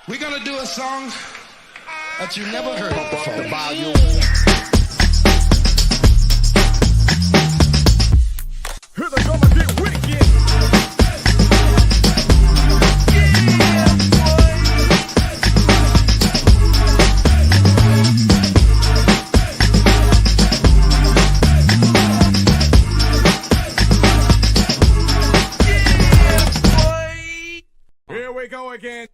We're gonna do a song that you never heard before. The volume. Hear the drummer get wicked. Here we go again.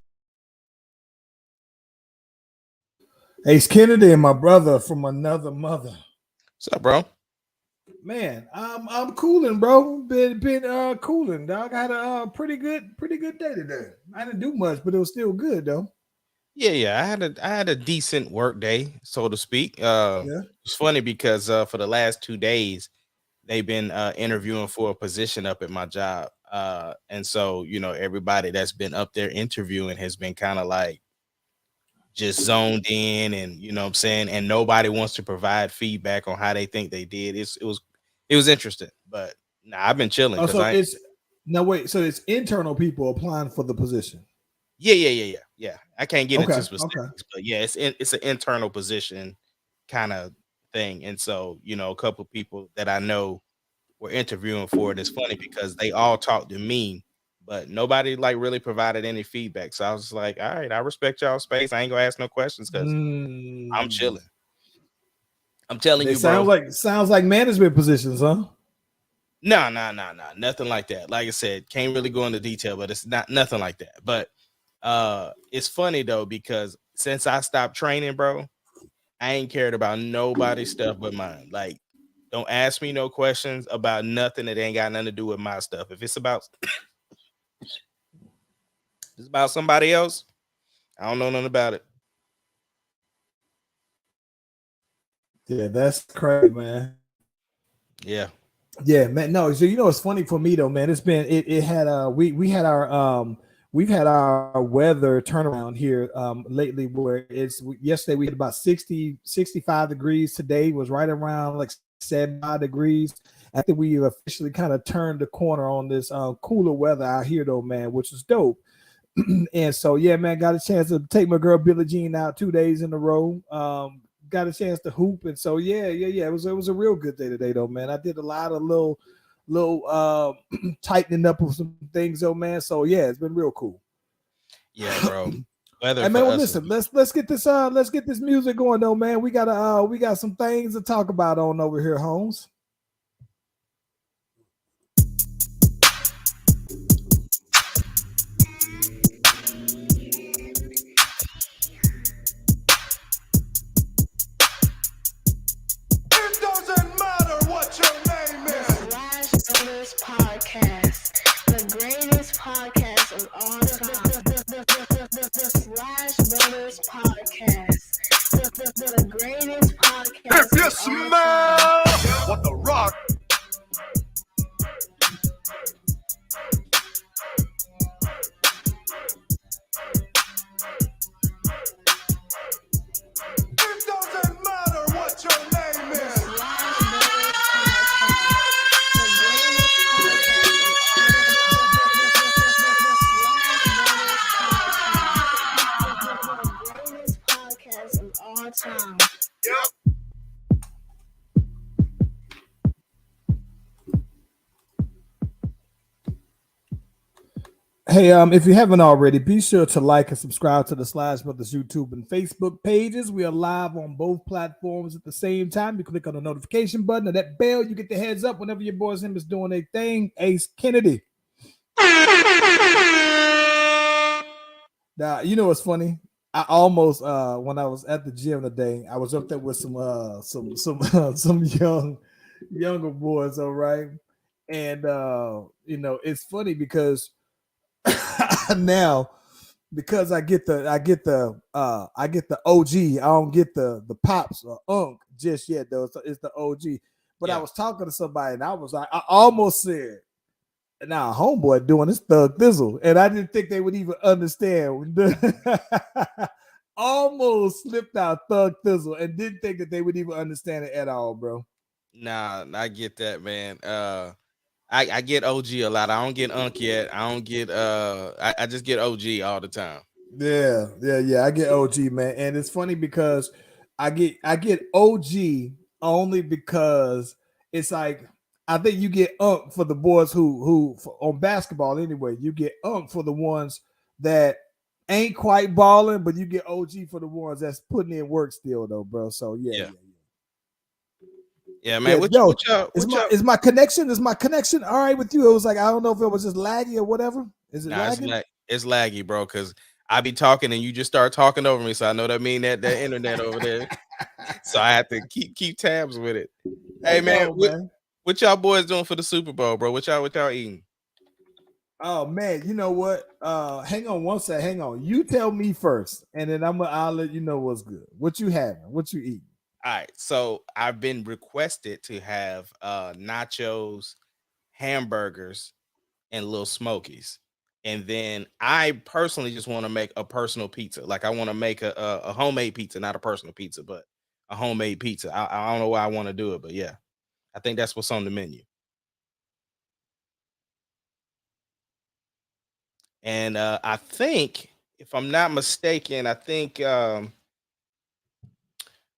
Ace Kennedy and my brother from another mother. What's up, bro? Man, I'm cooling, bro. Been cooling, dog. I had a pretty good day today. I didn't do much, but it was still good though. Yeah. I had a decent work day, so to speak. It's funny because for the last 2 days they've been interviewing for a position up at my job. And so, you know, everybody that's been up there interviewing has been kind of like just zoned in, and you know what I'm saying, and nobody wants to provide feedback on how they think they did. It was interesting, but nah, I've been chilling because so it's internal people applying for the position. Yeah. I can't get into specifics, but yeah, it's an internal position kind of thing. And so, you know, a couple of people that I know were interviewing for it. It's funny because they all talked to me, but nobody like really provided any feedback. So I was like, all right, I respect y'all space. I ain't gonna ask no questions because I'm chilling. I'm telling you, bro. Sounds like management positions, huh? No, nothing like that. Like I said, can't really go into detail, but it's not nothing like that. But it's funny though, because since I stopped training, bro, I ain't cared about nobody's stuff but mine. Like, don't ask me no questions about nothing that ain't got nothing to do with my stuff. If it's about somebody else, I don't know nothing about it. Yeah, that's crazy, man. Yeah, man. No, so you know it's funny for me though, man. It's been we've had our weather turnaround here lately, where yesterday we had about 65 degrees. Today was right around like 75 degrees. I think we officially kind of turned the corner on this cooler weather out here though, man, which is dope. And so yeah, man, got a chance to take my girl Billie Jean out 2 days in a row. Got a chance to hoop, and so yeah. It was a real good day today though, man. I did a lot of little tightening up of some things though, man. So yeah, it's been real cool. Yeah, bro. Hey man, well, listen, let's get this music going though, man. We got some things to talk about on over here, Holmes. Podcast, the greatest podcast of all time. The Slash Brothers Podcast, the greatest podcast. If you smell what the rock. It doesn't matter what your name is. Time. Yep. Hey, if you haven't already, be sure to like and subscribe to the Slash Brothers YouTube and Facebook pages. We are live on both platforms at the same time. You click on the notification button or that bell, you get the heads up whenever your boy's him is doing a thing. Ace Kennedy. Now, you know what's funny? I almost when I was at the gym today, I was up there with some younger boys, all right. And you know, it's funny because now because I get the OG, I don't get the pops or unk just yet though. It's the OG. But yeah. I was talking to somebody and I was like, I almost said, now homeboy doing this thug thizzle, and I didn't think they would even understand. Almost slipped out thug thizzle and didn't think that they would even understand it at all, bro. Nah, I get that, man. I get OG a lot. I don't get unk yet. I don't get I just get OG all the time. Yeah. I get OG, man, and it's funny because I get OG only because it's like I think you get unk for the boys who on basketball anyway. You get unk for the ones that ain't quite balling, but you get OG for the ones that's putting in work still, though, bro. So Yeah. yeah. Yeah, man. Yeah, What y'all? is my connection all right with you? It was like I don't know if it was just laggy or whatever. Is it Nah, lagging? it's laggy, bro. Because I be talking and you just start talking over me, so I know that mean that internet over there. So I have to keep tabs with it. Hey, Right man, on, man. what y'all boys doing for the Super Bowl, bro? What y'all eating? Oh man, you know what? Hang on one sec. Hang on. You tell me first, and then I'll let you know what's good. What you having? What you eating? All right, so I've been requested to have nachos, hamburgers, and little smokies. And then I personally just want to make a personal pizza. Like I want to make a homemade pizza, not a personal pizza, but a homemade pizza. I don't know why I want to do it, but yeah, I think that's what's on the menu. And I think, if I'm not mistaken, I think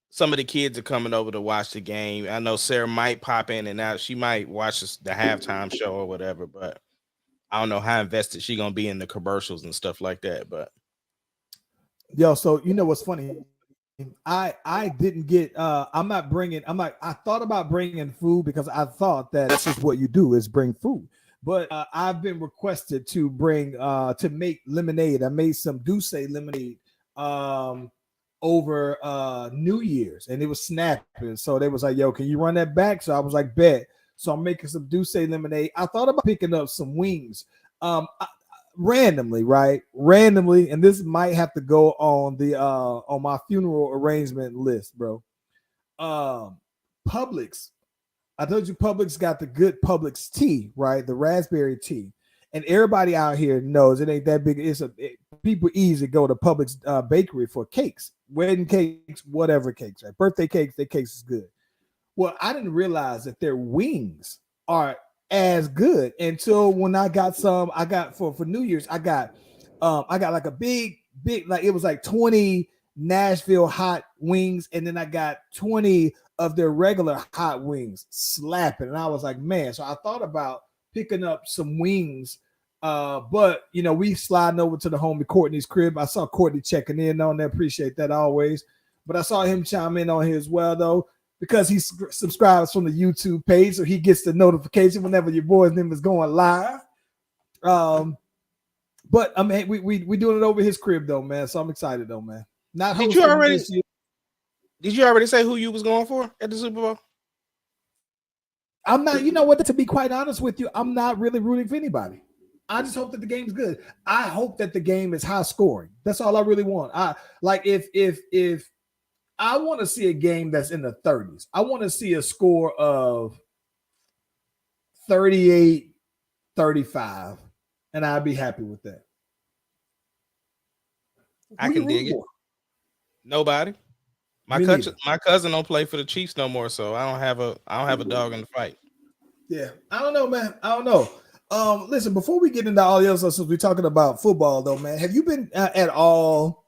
some of the kids are coming over to watch the game. I know Sarah might pop in and out. She might watch the halftime show or whatever, but I don't know how invested she gonna be in the commercials and stuff like that. But Yo, so you know what's funny? I didn't get I thought about bringing food because I thought that that's just what you do is bring food. But I've been requested to bring to make lemonade. I made some Douce lemonade um over New Year's and it was snapping. So they was like, yo, can you run that back? So I was like, bet. So I'm making some Douce lemonade. I thought about picking up some wings. Randomly, right? Randomly, and this might have to go on my funeral arrangement list, bro. Um Publix. I told you Publix got the good Publix tea, right? The raspberry tea. And everybody out here knows it ain't that big. People easily go to Publix bakery for cakes, wedding cakes, whatever cakes, right? Birthday cakes, their cakes is good. Well, I didn't realize that their wings are as good until when I got some. I got for New Year's. I got like a big like it was like 20 Nashville hot wings, and then I got 20 of their regular hot wings slapping, and I was like, man. So I thought about picking up some wings. But you know, we sliding over to the homie Courtney's crib. I saw Courtney checking in on there. Appreciate that always. But I saw him chime in on here as well, though, because he subscribes from the YouTube page, so he gets the notification whenever your boy's name is going live. But I mean, we doing it over his crib though, man. So I'm excited though, man. Not did you hosting already this year. did you already say who you was going for at the Super Bowl? I'm not. You know what? To be quite honest with you, I'm not really rooting for anybody. I just hope that the game's good. I hope that the game is high scoring. That's all I really want. I like if I want to see a game that's in the 30s. I want to see a score of 38, 35, and I'd be happy with that. I can dig it. Nobody. My cousin don't play for the Chiefs no more, so I don't have a dog in the fight. Yeah, I don't know, man. I don't know. Listen, before we get into all the other stuff, since we're talking about football, though, man, have you been at all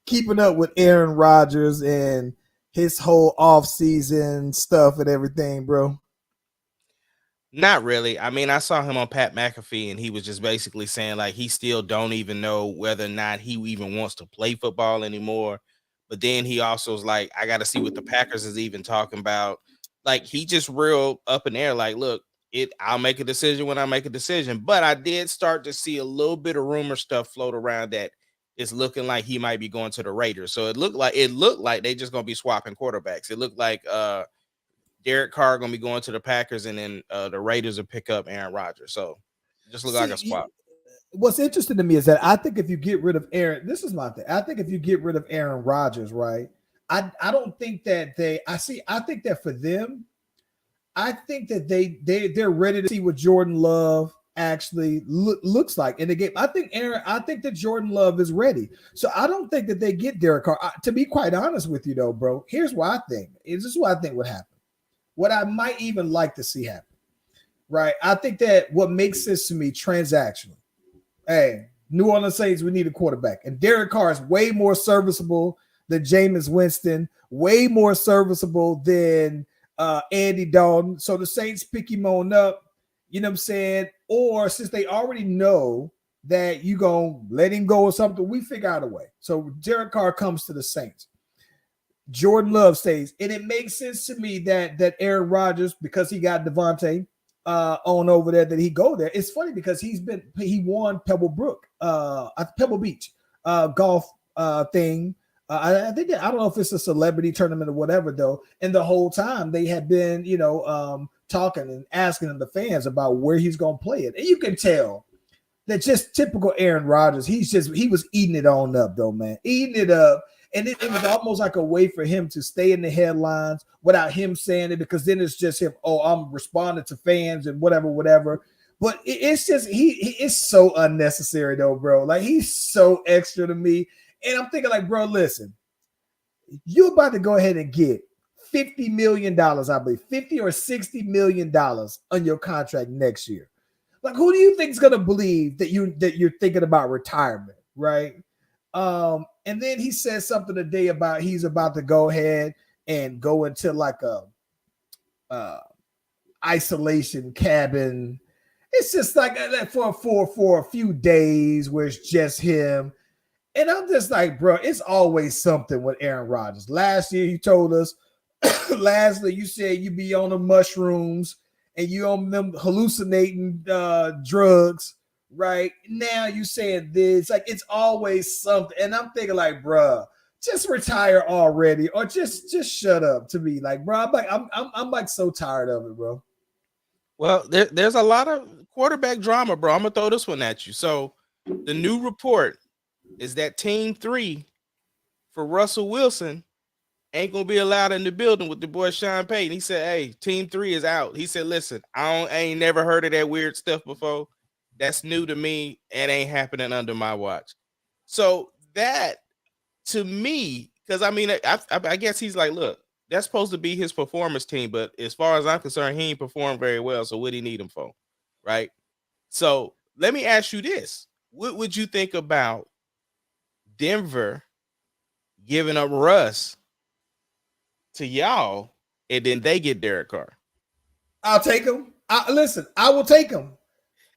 keeping up with Aaron Rodgers and his whole off-season stuff and everything, bro? Not really. I mean, I saw him on Pat McAfee, and he was just basically saying like he still don't even know whether or not he even wants to play football anymore. But then he also was like, I got to see what the Packers is even talking about. Like he just real up in the air. Like, look, I'll make a decision when I make a decision. But I did start to see a little bit of rumor stuff float around that it's looking like he might be going to the Raiders. So it looked like they just gonna be swapping quarterbacks. It looked like Derek Carr gonna be going to the Packers, and then the Raiders will pick up Aaron Rodgers. So it just look like a swap. What's interesting to me is that I think if you get rid of Aaron, this is my thing. I think if you get rid of Aaron Rodgers, right? I don't think that I think that for them, I think that they're ready to see what Jordan Love actually looks like in the game. I think that Jordan Love is ready. So I don't think that they get Derek Carr. To be quite honest with you, though, bro, here's what I think. This is what I think would happen. What I might even like to see happen, right? I think that what makes sense to me transactional. Hey, New Orleans Saints, we need a quarterback. And Derek Carr is way more serviceable than Jameis Winston, way more serviceable than Andy Dalton. So the Saints pick him on up, you know what I'm saying? Or since they already know that you going to let him go or something, we figure out a way. So Derek Carr comes to the Saints. Jordan Love stays. And it makes sense to me that Aaron Rodgers, because he got Devontae on over there, that he go there. It's funny because he won Pebble Beach golf thing. I think I don't know if it's a celebrity tournament or whatever though. And the whole time they had been, talking and asking the fans about where he's going to play it. And you can tell that just typical Aaron Rodgers. He was eating it on up though, man, eating it up. And it was almost like a way for him to stay in the headlines without him saying it, because then it's just him. Oh, I'm responding to fans and whatever. But it's just he is so unnecessary though, bro. Like he's so extra to me. And I'm thinking like, bro, listen, you're about to go ahead and get $50 million, I believe, $50 or $60 million on your contract next year. Like, who do you think is gonna believe that you're thinking about retirement, right? And then he says something today about he's about to go ahead and go into like a isolation cabin. It's just like for a few days where it's just him. And I'm just like, bro, it's always something with Aaron Rodgers. Last year, he told us, lastly, you said you be on the mushrooms and you on them hallucinating drugs. Right now, you saying this, like it's always something, and I'm thinking like, bruh, just retire already, or just shut up to me, like, bro. I'm like so tired of it, bro. Well, there's a lot of quarterback drama, bro. I'm gonna throw this one at you. So, the new report is that Team 3 for Russell Wilson ain't gonna be allowed in the building with the boy Sean Payton. He said, "Hey, Team 3 is out." He said, "Listen, I ain't never heard of that weird stuff before. That's new to me. It ain't happening under my watch." So that, to me, because I mean, I guess he's like, look, that's supposed to be his performance team, but as far as I'm concerned, he ain't performed very well. So what do you need him for, right? So let me ask you this: what would you think about Denver giving up Russ to y'all, and then they get Derek Carr? I'll take him. Listen, I will take him.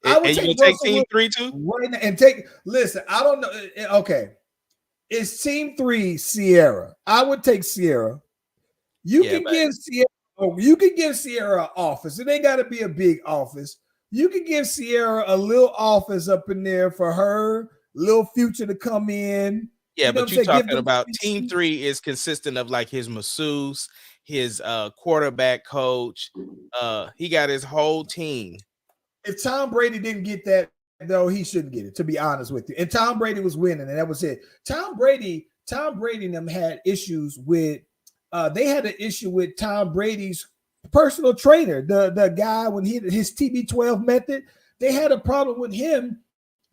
I would take Team 3 too. Right now and take. Listen, I don't know. Okay, it's Team 3 Sierra. I would take Sierra. You can give Sierra an office. It ain't got to be a big office. You can give Sierra a little office up in there for her little future to come in. Yeah, but you're talking about Team 3 is consistent of like his masseuse, his quarterback coach. He got his whole team. If Tom Brady didn't get that, though, he shouldn't get it, to be honest with you. And Tom Brady was winning, and that was it. Tom Brady and them had issues with they had an issue with Tom Brady's personal trainer, the guy when he his TB12 method. They had a problem with him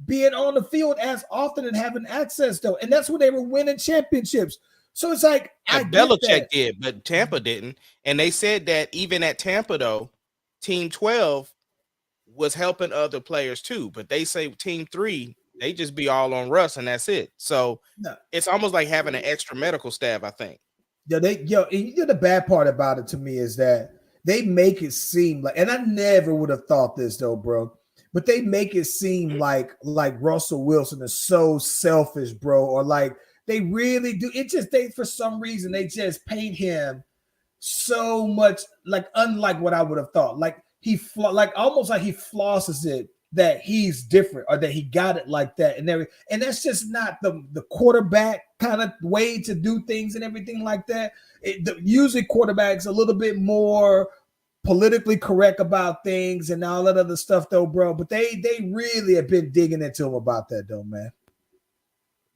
being on the field as often and having access though, and that's when they were winning championships. So it's like Belichick did, but Tampa didn't. And they said that even at Tampa though, Team 12 was helping other players too, but they say Team 3 they just be all on Russ and that's it. So it's almost like having an extra medical staff, I think. Yeah, the bad part about it to me is that they make it seem like, and I never would have thought this though, bro, but they make it seem like Russell Wilson is so selfish, bro, or like they really do. It just for some reason they just paint him so much like unlike what I would have thought. Like almost like he flosses it that he's different or that he got it like that and that's just not the quarterback kind of way to do things and everything like that. Usually quarterbacks a little bit more politically correct about things and all that other stuff though, bro. But they really have been digging into him about that though, man.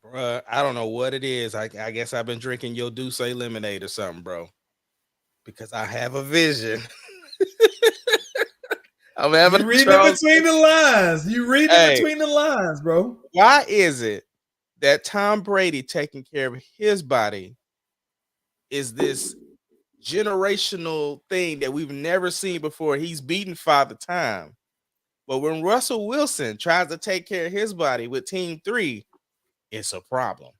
Bruh, I don't know what it is. I guess I've been drinking your Douce lemonade or something, bro, because I have a vision. I'm having reading between the lines. You read it between the lines, bro. Why is it that Tom Brady taking care of his body is this generational thing that we've never seen before? He's beaten Father Time, But when Russell Wilson tries to take care of his body with Team 3, it's a problem.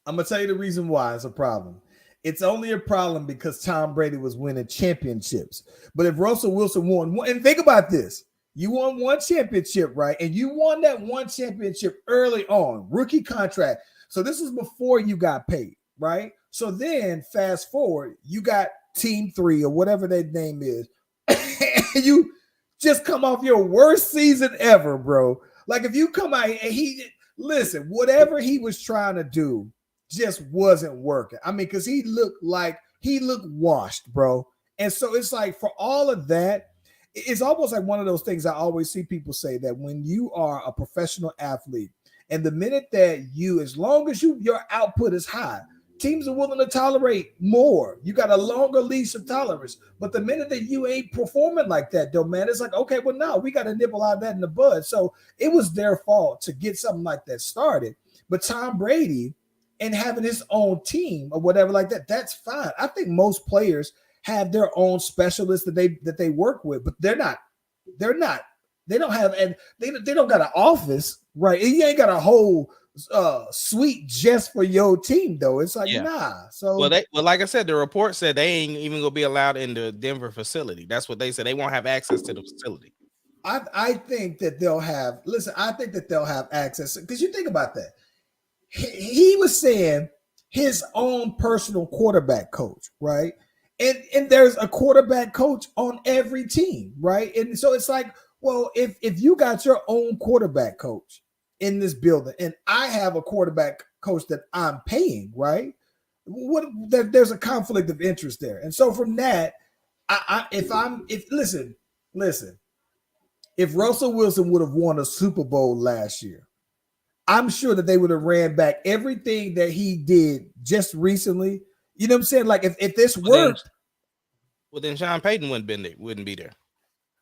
I'm gonna tell you the reason why it's a problem. It's only a problem because Tom Brady was winning championships. But if Russell Wilson won one, and think about this, you won one championship, right? And you won that one championship early on, rookie contract. So this is before you got paid, right? So then fast forward, you got Team 3 or whatever that name is. And you just come off your worst season ever, bro. Like if you come out and listen, whatever he was trying to do just wasn't working. I mean, because he looked washed, bro. And so it's like for all of that, it's almost like one of those things I always see people say that when you are a professional athlete, and the minute that as long as your output is high, teams are willing to tolerate more. You got a longer leash of tolerance. But the minute that you ain't performing like that, though, man, it's like, okay, well, no, we got to nibble out of that in the bud. So it was their fault to get something like that started. But Tom Brady and having his own team or whatever like that, that's fine. I think most players have their own specialists that they work with, but they don't have, and they don't got an office, right? You ain't got a whole suite just for your team, though. It's like, nah. So well, like I said, the report said they ain't even gonna be allowed in the Denver facility. That's what they said. They won't have access to the facility. I think that they'll have. Listen, I think that they'll have access because you think about that. He was saying his own personal quarterback coach, right? And there's a quarterback coach on every team, right? And so it's like, well, if you got your own quarterback coach in this building, and I have a quarterback coach that I'm paying, right? There's a conflict of interest there. And so from that, listen, if Russell Wilson would have won a Super Bowl last year, I'm sure that they would have ran back everything that he did just recently. You know what I'm saying? Like if this worked, then Sean Payton wouldn't be there.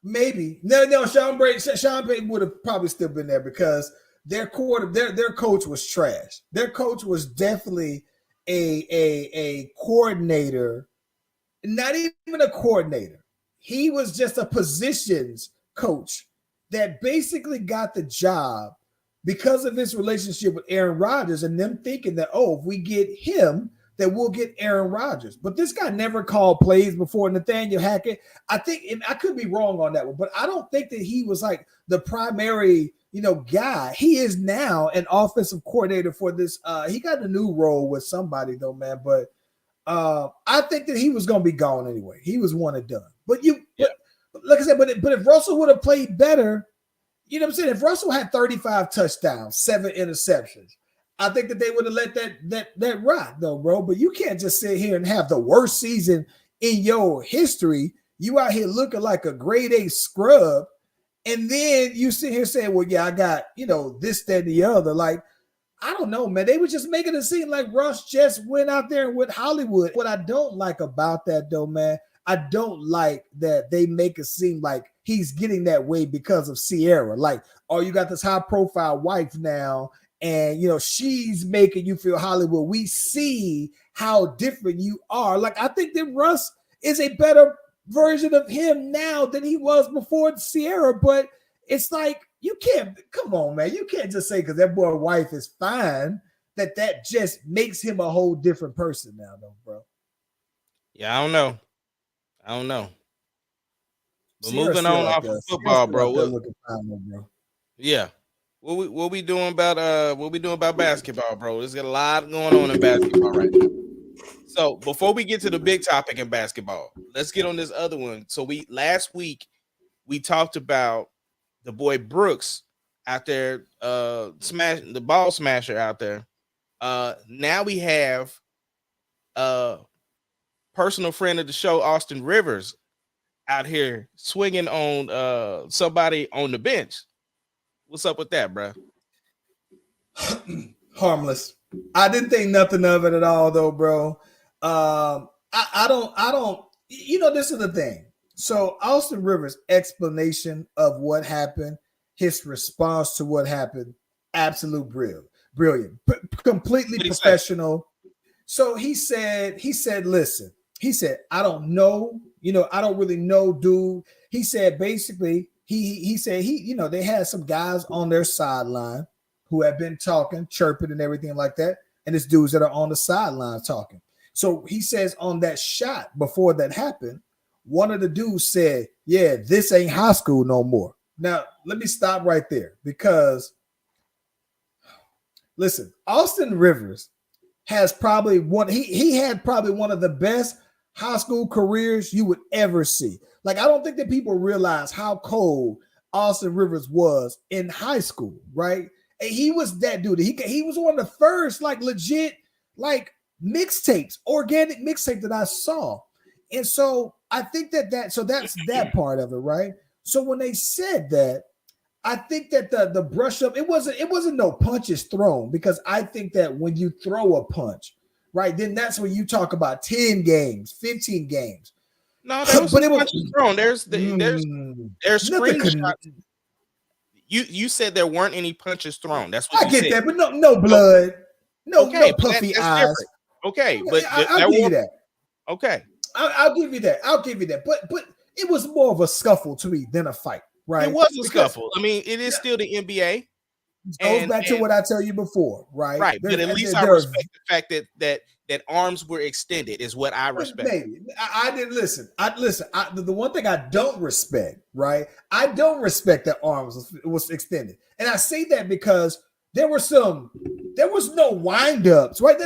Maybe no. Sean Payton would have probably still been there because their coach was trash. Their coach was definitely a coordinator, not even a coordinator. He was just a positions coach that basically got the job because of his relationship with Aaron Rodgers and them thinking that, if we get him, that we'll get Aaron Rodgers. But this guy never called plays before Nathaniel Hackett. I think, and I could be wrong on that one, but I don't think that he was like the primary, guy. He is now an offensive coordinator for this. He got a new role with somebody though, man. But I think that he was going to be gone anyway. He was one and done. But like I said, but if Russell would have played better, you know what I'm saying? If Russell had 35 touchdowns, 7 interceptions, I think that they would have let that rock though, bro. But you can't just sit here and have the worst season in your history. You out here looking like a grade A scrub, and then you sit here saying, "Well, yeah, I got this, that, and the other." Like, I don't know, man. They were just making it seem like Russ just went out there and went Hollywood. What I don't like about that though, man, I don't like that they make it seem like he's getting that way because of Sierra. Like, you got this high profile wife now. And, she's making you feel Hollywood. We see how different you are. Like, I think that Russ is a better version of him now than he was before Sierra. But it's like, come on, man. You can't just say because that boy wife is fine that just makes him a whole different person now, though, bro. Yeah, I don't know. But Sierra's moving on like off of football, bro. Bro. Yeah. What we doing about basketball, bro? There's got a lot going on in basketball right now. So before we get to the big topic in basketball, let's get on this other one. So last week we talked about the boy Brooks out there, the ball smasher out there. Now we have personal friend of the show, Austin Rivers, out here swinging on somebody on the bench. What's up with that, bro? Harmless. I didn't think nothing of it at all, though, bro. I don't. This is the thing. So Austin Rivers' explanation of what happened, his response to what happened, absolute brilliant, completely professional. So he said, listen, he said, I don't know, I don't really know, dude. He said, basically, he said they had some guys on their sideline who had been talking, chirping, and everything like that, and it's dudes that are on the sideline talking. So he says on that shot before that happened, one of the dudes said, "Yeah, this ain't high school no more." Now let me stop right there because listen, Austin Rivers has probably he had probably one of the best high school careers you would ever see. Like, I don't think that people realize how cold Austin Rivers was in high school, right? And he was that dude. He was one of the first like legit like mixtapes, organic mixtape that I saw. And so I think that's that part of it, right? So when they said that, I think that the brush up, it wasn't no punches thrown, because I think that when you throw a punch, right, then that's when you talk about 10 games, 15 games. No, there was But some it was punches thrown. There's nothing screenshots. You said there weren't any punches thrown. That's what I you get said. that, but no blood, no puffy that's eyes. different. Okay, but I'll give you that. Okay, I'll give you that. I'll give you that. But it was more of a scuffle to me than a fight, right? it was a scuffle. I mean, it is still the NBA. Goes back to what I tell you before, right? Right, but at least I respect the fact that arms were extended is what I respect. Maybe I didn't listen. The one thing I don't respect, right? I don't respect that arms was extended, and I say that because there was no windups, right?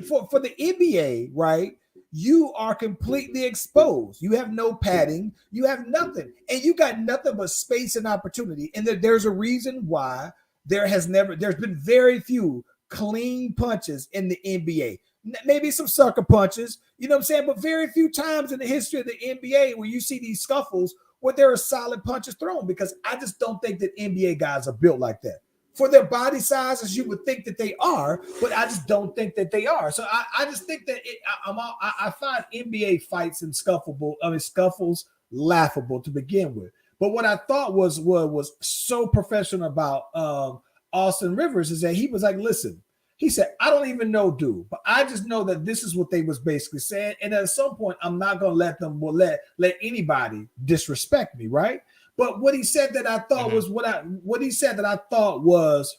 For the NBA, right? You are completely exposed. You have no padding. You have nothing, and you got nothing but space and opportunity. And there's a reason why there's been very few clean punches in the NBA. Maybe some sucker punches, you know what I'm saying? But very few times in the history of the NBA where you see these scuffles where there are solid punches thrown, because I just don't think that NBA guys are built like that. For their body sizes, you would think that they are, but I just don't think that they are. So I just think that I find NBA fights and scuffles laughable to begin with. But what I thought was so professional about Austin Rivers is that he was like, listen, he said, I don't even know, dude, but I just know that this is what they was basically saying. And at some point, I'm not going to let anybody disrespect me, right? But what he said that I thought was what he said that I thought was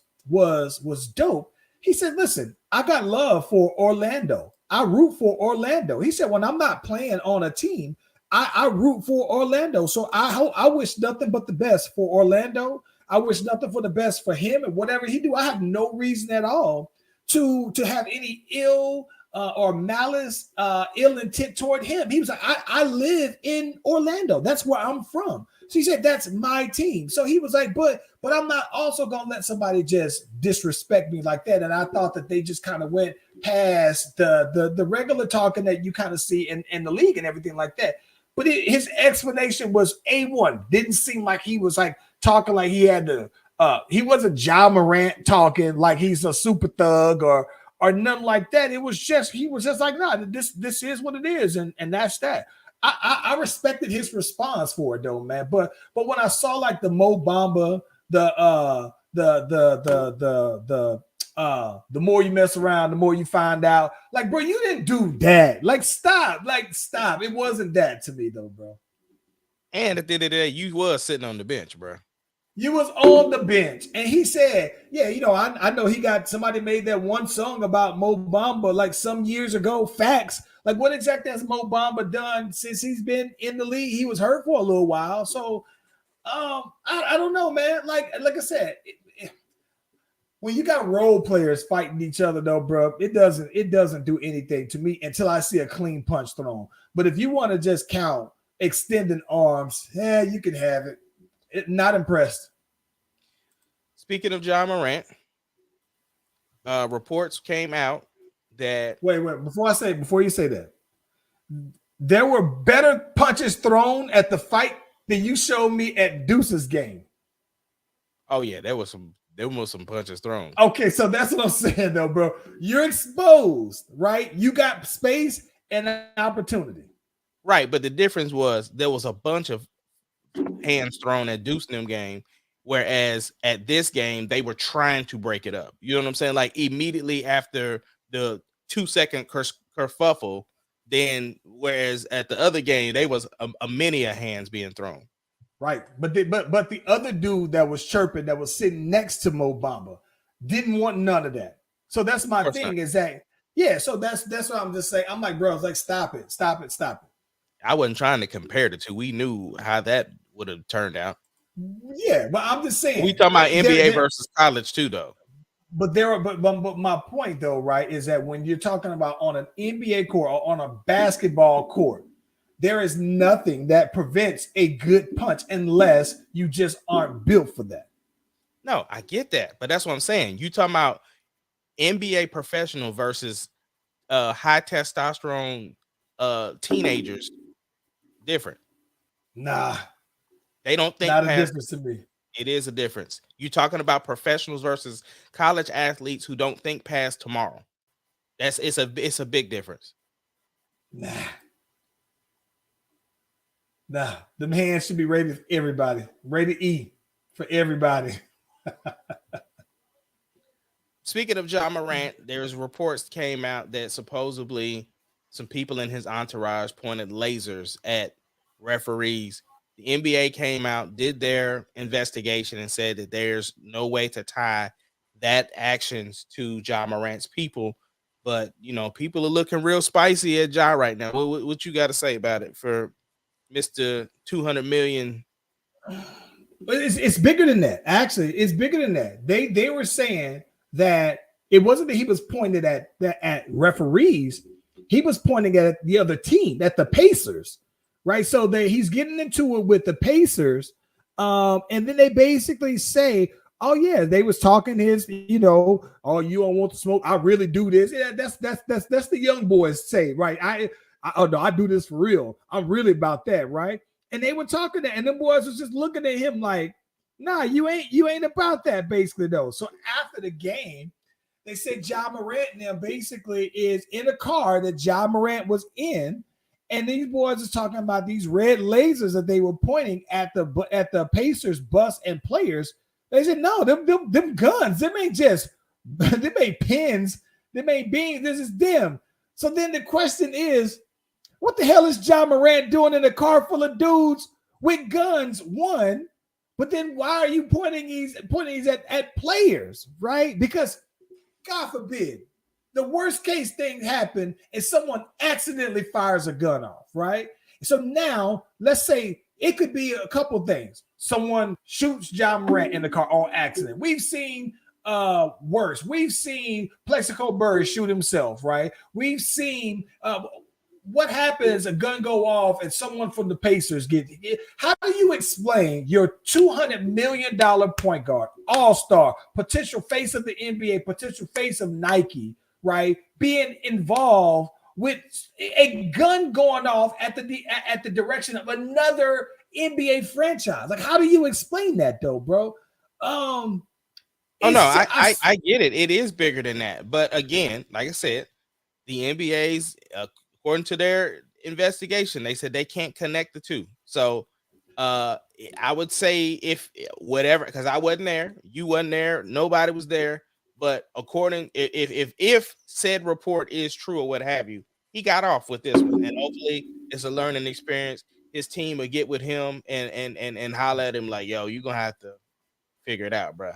dope. He said, listen, I got love for Orlando. I root for Orlando. He said, when I'm not playing on a team, I root for Orlando. So I wish nothing but the best for Orlando. I wish nothing for the best for him, and whatever he do, I have no reason at all to have any ill or malice, ill intent toward him. He was like, I live in Orlando. That's where I'm from. So he said, that's my team. So he was like, but I'm not also going to let somebody just disrespect me like that. And I thought that they just kind of went past the regular talking that you kind of see in the league and everything like that. But his explanation was A1. Didn't seem like he was like talking like he had to, he wasn't Ja Morant talking like he's a super thug or nothing like that. He was just like, nah, this is what it is. And that's that. I respected his response for it though, man. But when I saw like the Mo Bamba, the more you mess around, the more you find out. Like, bro, you didn't do that. Like, stop. It wasn't that to me though, bro. And at the end of the day, you was sitting on the bench, bro. You was on the bench. And he said, yeah, I know somebody made that one song about Mo Bamba like some years ago. Facts. Like, what exactly has Mo Bamba done since he's been in the league? He was hurt for a little while. So I don't know, man. Like I said, when you got role players fighting each other, though, bro, it doesn't do anything to me until I see a clean punch thrown. But if you want to just count extending arms, you can have it. Not impressed. Speaking of Ja Morant, reports came out that wait before you say that, there were better punches thrown at the fight than you showed me at Deuce's game. Oh yeah, there was some punches thrown. Okay, so that's what I'm saying though, bro. You're exposed, right? You got space and an opportunity. Right, but the difference was there was a bunch of hands thrown at Deuce them game, whereas at this game they were trying to break it up. You know what I'm saying? Like immediately after the 2-second kerfuffle, then whereas at the other game they was a many hands being thrown. Right. But the other dude that was chirping that was sitting next to Mo Bamba didn't want none of that. So that's my thing not. is that yeah, so that's what I'm just saying. I'm like, bro, it's like stop it. I wasn't trying to compare the two. We knew how that would have turned out. Yeah, but I'm just saying We talking about NBA versus college too, though. But my point though, right, is that when you're talking about on an NBA court or on a basketball court, there is nothing that prevents a good punch unless you just aren't built for that. No, I get that, but that's what I'm saying. You talking about NBA professional versus high testosterone teenagers, different. Nah, They don't think not a past. difference to me. It is a difference. You talking about professionals versus college athletes who don't think past tomorrow. It's a big difference. Nah, them hands should be rated for everybody. Rated E for everybody. Speaking of Ja Morant, there's reports came out that supposedly some people in his entourage pointed lasers at referees. The NBA came out, did their investigation, and said that there's no way to tie that actions to Ja Morant's people. But people are looking real spicy at Ja right now. What you got to say about it for Mr. 200 million? But it's bigger than that. Actually, it's bigger than that. They were saying that it wasn't that he was pointed at referees. He was pointing at the other team, at the Pacers, right? So he's getting into it with the Pacers, and then they basically say, "Oh yeah, they was talking his, oh you don't want to smoke. I really do this. Yeah, that's the young boys say, right? I do this for real. I'm really about that, right?" And they were talking that, and the boys was just looking at him like, "Nah, you ain't about that." Basically, though. So after the game, they said Ja Morant now basically is in a car that Ja Morant was in, and these boys are talking about these red lasers that they were pointing at the Pacers bus and players. They said, "No, them guns. Them ain't just them ain't pins. Them ain't beans. This is them." So then the question is, what the hell is Ja Morant doing in a car full of dudes with guns? One, but then why are you pointing these at players, right? Because God forbid, the worst case thing happen is someone accidentally fires a gun off, right? So now let's say it could be a couple things. Someone shoots Ja Morant in the car on accident. We've seen worse. We've seen Plexico Burris shoot himself, right? We've seen what happens, a gun go off and someone from the Pacers how do you explain your $200 million point guard, all-star, potential face of the NBA, potential face of Nike, right, being involved with a gun going off at the direction of another NBA franchise? Like, how do you explain that though, bro? Oh no, I get it. It is bigger than that. But again, like I said, the NBA's according to their investigation, they said they can't connect the two. So I would say if whatever, because I wasn't there, you wasn't there, nobody was there. But according if said report is true or what have you, he got off with this one. And hopefully it's a learning experience. His team will get with him and holler at him like, yo, you're gonna have to figure it out, bro.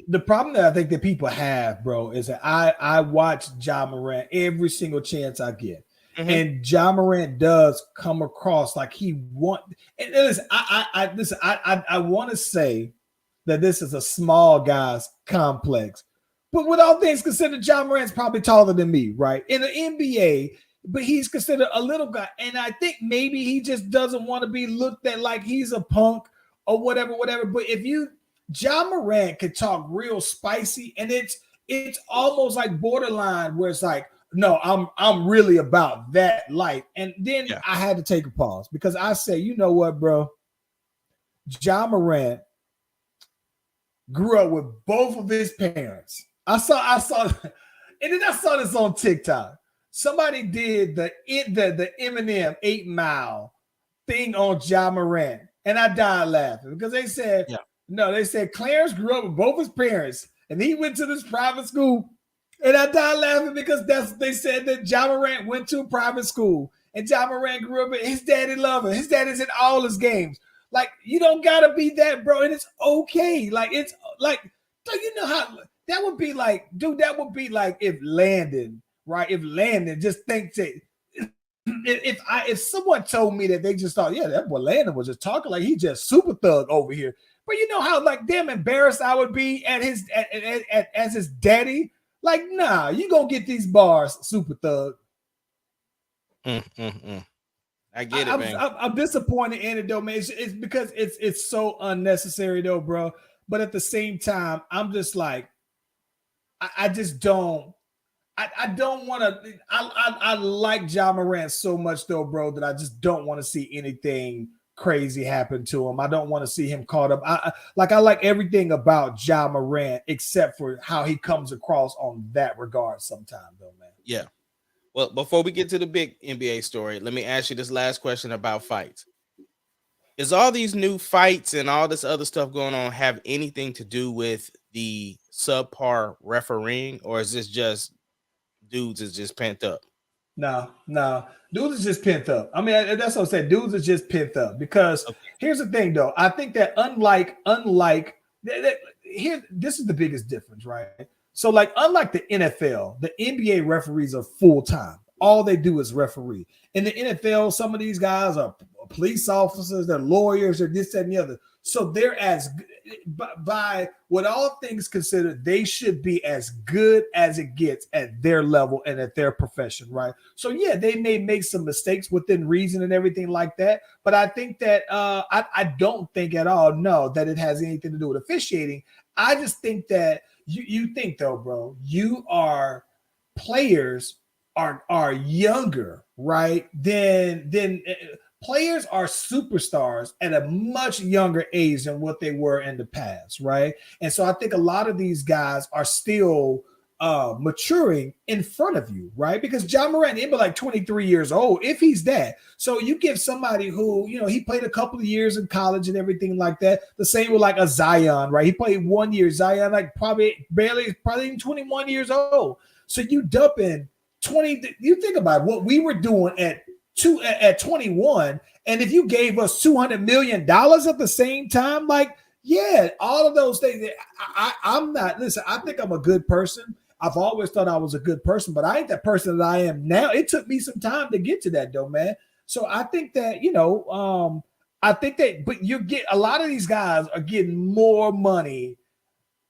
The problem that I think that people have, bro, is that I watch Ja Morant every single chance I get. Mm-hmm. And Ja Morant does come across like he want. And listen, I want to say that this is a small guy's complex, but with all things considered, Ja Morant's probably taller than me, right? In the NBA, but he's considered a little guy, and I think maybe he just doesn't want to be looked at like he's a punk or whatever. But if Ja Morant could talk real spicy, and it's almost like borderline where it's like, no, I'm really about that life. And then I had to take a pause because I say, you know what, bro? Ja Morant grew up with both of his parents. I saw, and then I saw this on TikTok. Somebody did the Eminem 8 Mile thing on Ja Morant, and I died laughing because they said, no, they said Clarence grew up with both his parents, and he went to this private school. And I died laughing because they said that Ja Morant went to a private school and Ja Morant grew up and his daddy loved him. His daddy's in all his games. Like, you don't gotta be that, bro, and it's okay. Like, it's like, do you know how that would be like, dude? That would be like if Landon, right? If Landon just thinks that if someone told me that they just thought, yeah, that boy Landon was just talking like he just super thug over here. But you know how like damn embarrassed I would be at his as his daddy. Like, nah, you gonna get these bars, super thug. I get it, man. I'm disappointed in it though, man. It's because it's so unnecessary though, bro. But at the same time, I'm just like, I just don't. I don't want to. I like Ja Morant so much though, bro, that I just don't want to see anything crazy happen to him. I don't want to see him caught up. I like everything about Ja Morant except for how he comes across on that regard sometimes, though, man. Yeah. Well, before we get to the big NBA story, let me ask you this last question about fights. Is all these new fights and all this other stuff going on have anything to do with the subpar refereeing, or is this just dudes is just pent up? No. Dudes is just pent up. I mean, that's what I'm saying. Dudes is just pent up because here's the thing, though. I think that unlike here, this is the biggest difference, right? So, like, unlike the NFL, the NBA referees are full time. All they do is referee. In the NFL, some of these guys are police officers, they're lawyers, or this, that, and the other. So they're by what all things considered, they should be as good as it gets at their level and at their profession, right? So yeah, they may make some mistakes within reason and everything like that, but I think that I don't think at all, no, that it has anything to do with officiating. I just think that you think though, bro, players are younger, right? Then players are superstars at a much younger age than what they were in the past, right? And so I think a lot of these guys are still maturing in front of you, right? Because Ja Morant, he'd be like 23 years old if he's that. So you give somebody who, you know, he played a couple of years in college and everything like that. The same with like a Zion, right? He played 1 year. Zion, like probably even 21 years old. So you dump in 20. You think about what we were doing at 21, and if you gave us $200 million at the same time, like, yeah, all of those things. I'm not. Listen, I think I'm a good person. I've always thought I was a good person, but I ain't that person that I am now. It took me some time to get to that, though, man. So I think that, you know, but you get a lot of these guys are getting more money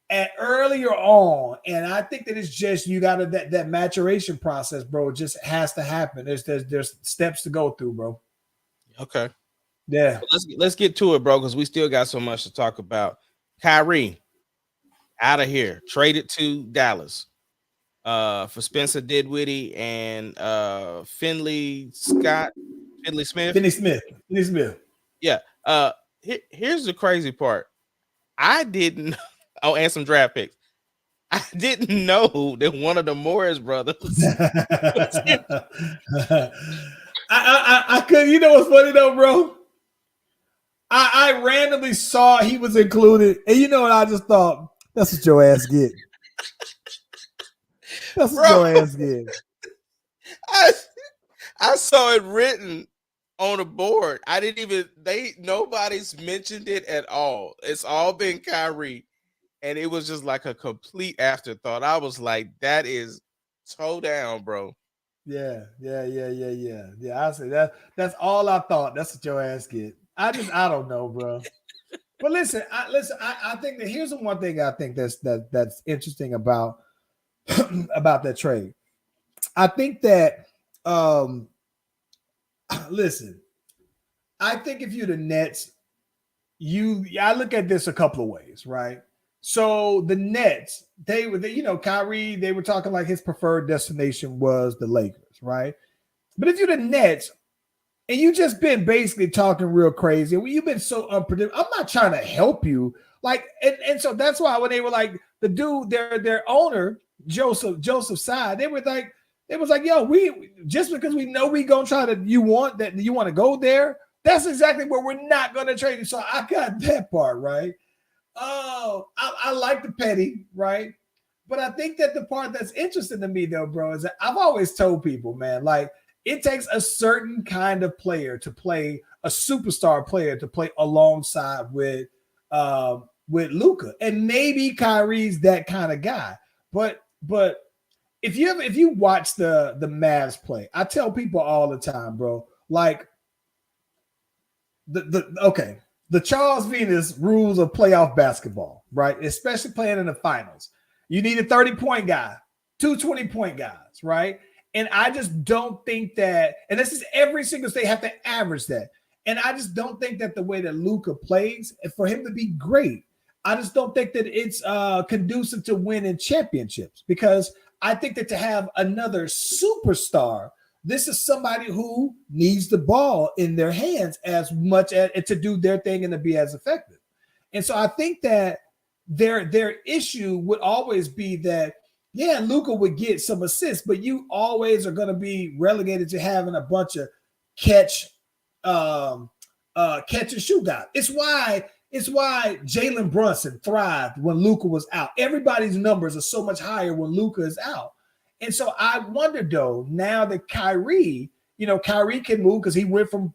at earlier on, and I think that it's just you got to that maturation process, bro. It just has to happen. There's steps to go through, bro. Okay, yeah. Well, let's get to it, bro, because we still got so much to talk about. Kyrie out of here, traded to Dallas for Spencer Dinwiddie and Finney Smith. Yeah. Here's the crazy part. I didn't. Oh, and some draft picks. I didn't know that one of the Morris brothers. I could. You know what's funny though, bro? I randomly saw he was included, and you know what I just thought? That's what your ass get. That's what your ass get. I saw it written on the board. I didn't even. Nobody's mentioned it at all. It's all been Kyrie. And it was just like a complete afterthought. I was like, that is toe down, bro. Yeah. I say that's all I thought. That's what your ass get. I don't know, bro. But listen, I think that here's the one thing I think that's interesting about that trade. I think that listen, I think if you're the Nets, I look at this a couple of ways, right? So the Nets, they Kyrie, they were talking like his preferred destination was the Lakers, right? But if you're the Nets and you just been basically talking real crazy, you've been so unpredictable. I'm not trying to help you, like, and so that's why when they were like the dude, their owner Joseph Tsai, they was like, yo, we just because we know we gonna try to, you want to go there. That's exactly where we're not gonna trade you. So I got that part right. Oh, I like the petty, right? But I think that the part that's interesting to me, though, bro, is that I've always told people, man, like, it takes a certain kind of player to play, a superstar player to play alongside with Luka. And maybe Kyrie's that kind of guy. But if you watch the Mavs play, I tell people all the time, bro, like the Charles Venus rules of playoff basketball, right? Especially playing in the finals. You need a 30-point guy, 2 20-point guys, right? And I just don't think that, and this is every single state have to average that. And I just don't think that the way that Luka plays, for him to be great, I just don't think that it's conducive to winning championships, because I think that to have another superstar, this is somebody who needs the ball in their hands as much as to do their thing and to be as effective. And so I think that their issue would always be that, yeah, Luka would get some assists, but you always are going to be relegated to having a bunch of catch and shoot guys. It's why Jalen Brunson thrived when Luka was out. Everybody's numbers are so much higher when Luka is out. And so I wonder, though, now that Kyrie can move because he went from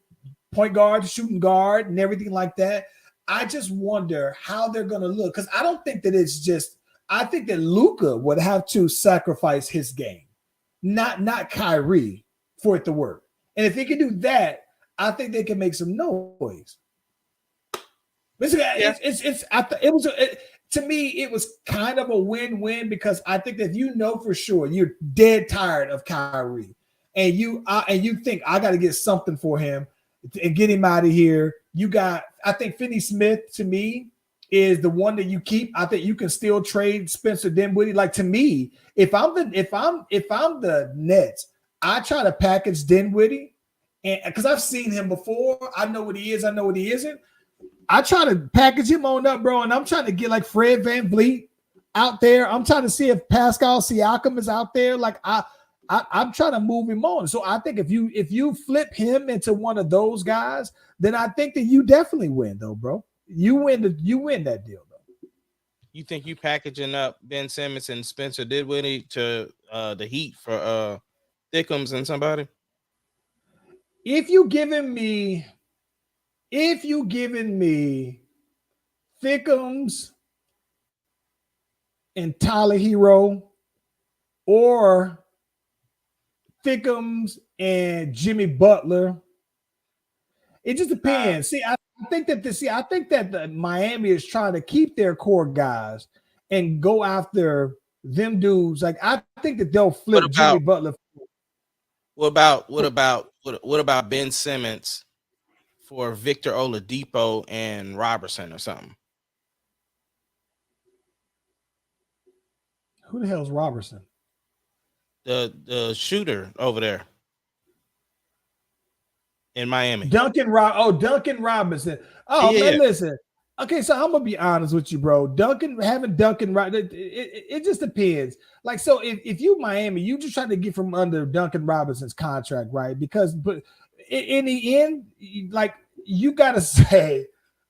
point guard to shooting guard and everything like that. I just wonder how they're going to look, because I don't think that it's just – I think that Luka would have to sacrifice his game, not Kyrie, for it to work. And if he can do that, I think they can make some noise. To me, it was kind of a win-win, because I think that you know for sure you're dead tired of Kyrie, and you think I got to get something for him and get him out of here. I think Finney Smith, to me, is the one that you keep. I think you can still trade Spencer Dinwiddie. Like, to me, if I'm the Nets, I try to package Dinwiddie, and because I've seen him before, I know what he is, I know what he isn't. I try to package him on up, bro, and I'm trying to get like Fred VanVleet out there. I'm trying to see if Pascal Siakam is out there. Like I'm trying to move him on. So I think if you flip him into one of those guys, then I think that you definitely win, though, bro. You win that deal, though. You think you packaging up Ben Simmons and Spencer Dinwiddie to the Heat for Thickums and somebody? If you giving me Thickums and Tyler Hero, or Thickums and Jimmy Butler, it just depends. I think that Miami is trying to keep their core guys and go after them dudes. Like, I think that they'll flip Jimmy Butler. What about Ben Simmons for Victor Oladipo and Robertson or something? Who the hell's Robertson? The shooter over there in Miami. Duncan Robinson. Oh, yeah. Man, listen. Okay, so I'm gonna be honest with you, bro. Duncan it just depends. Like, so if you Miami, you just trying to get from under Duncan Robinson's contract, right? But in the end, like, you gotta say,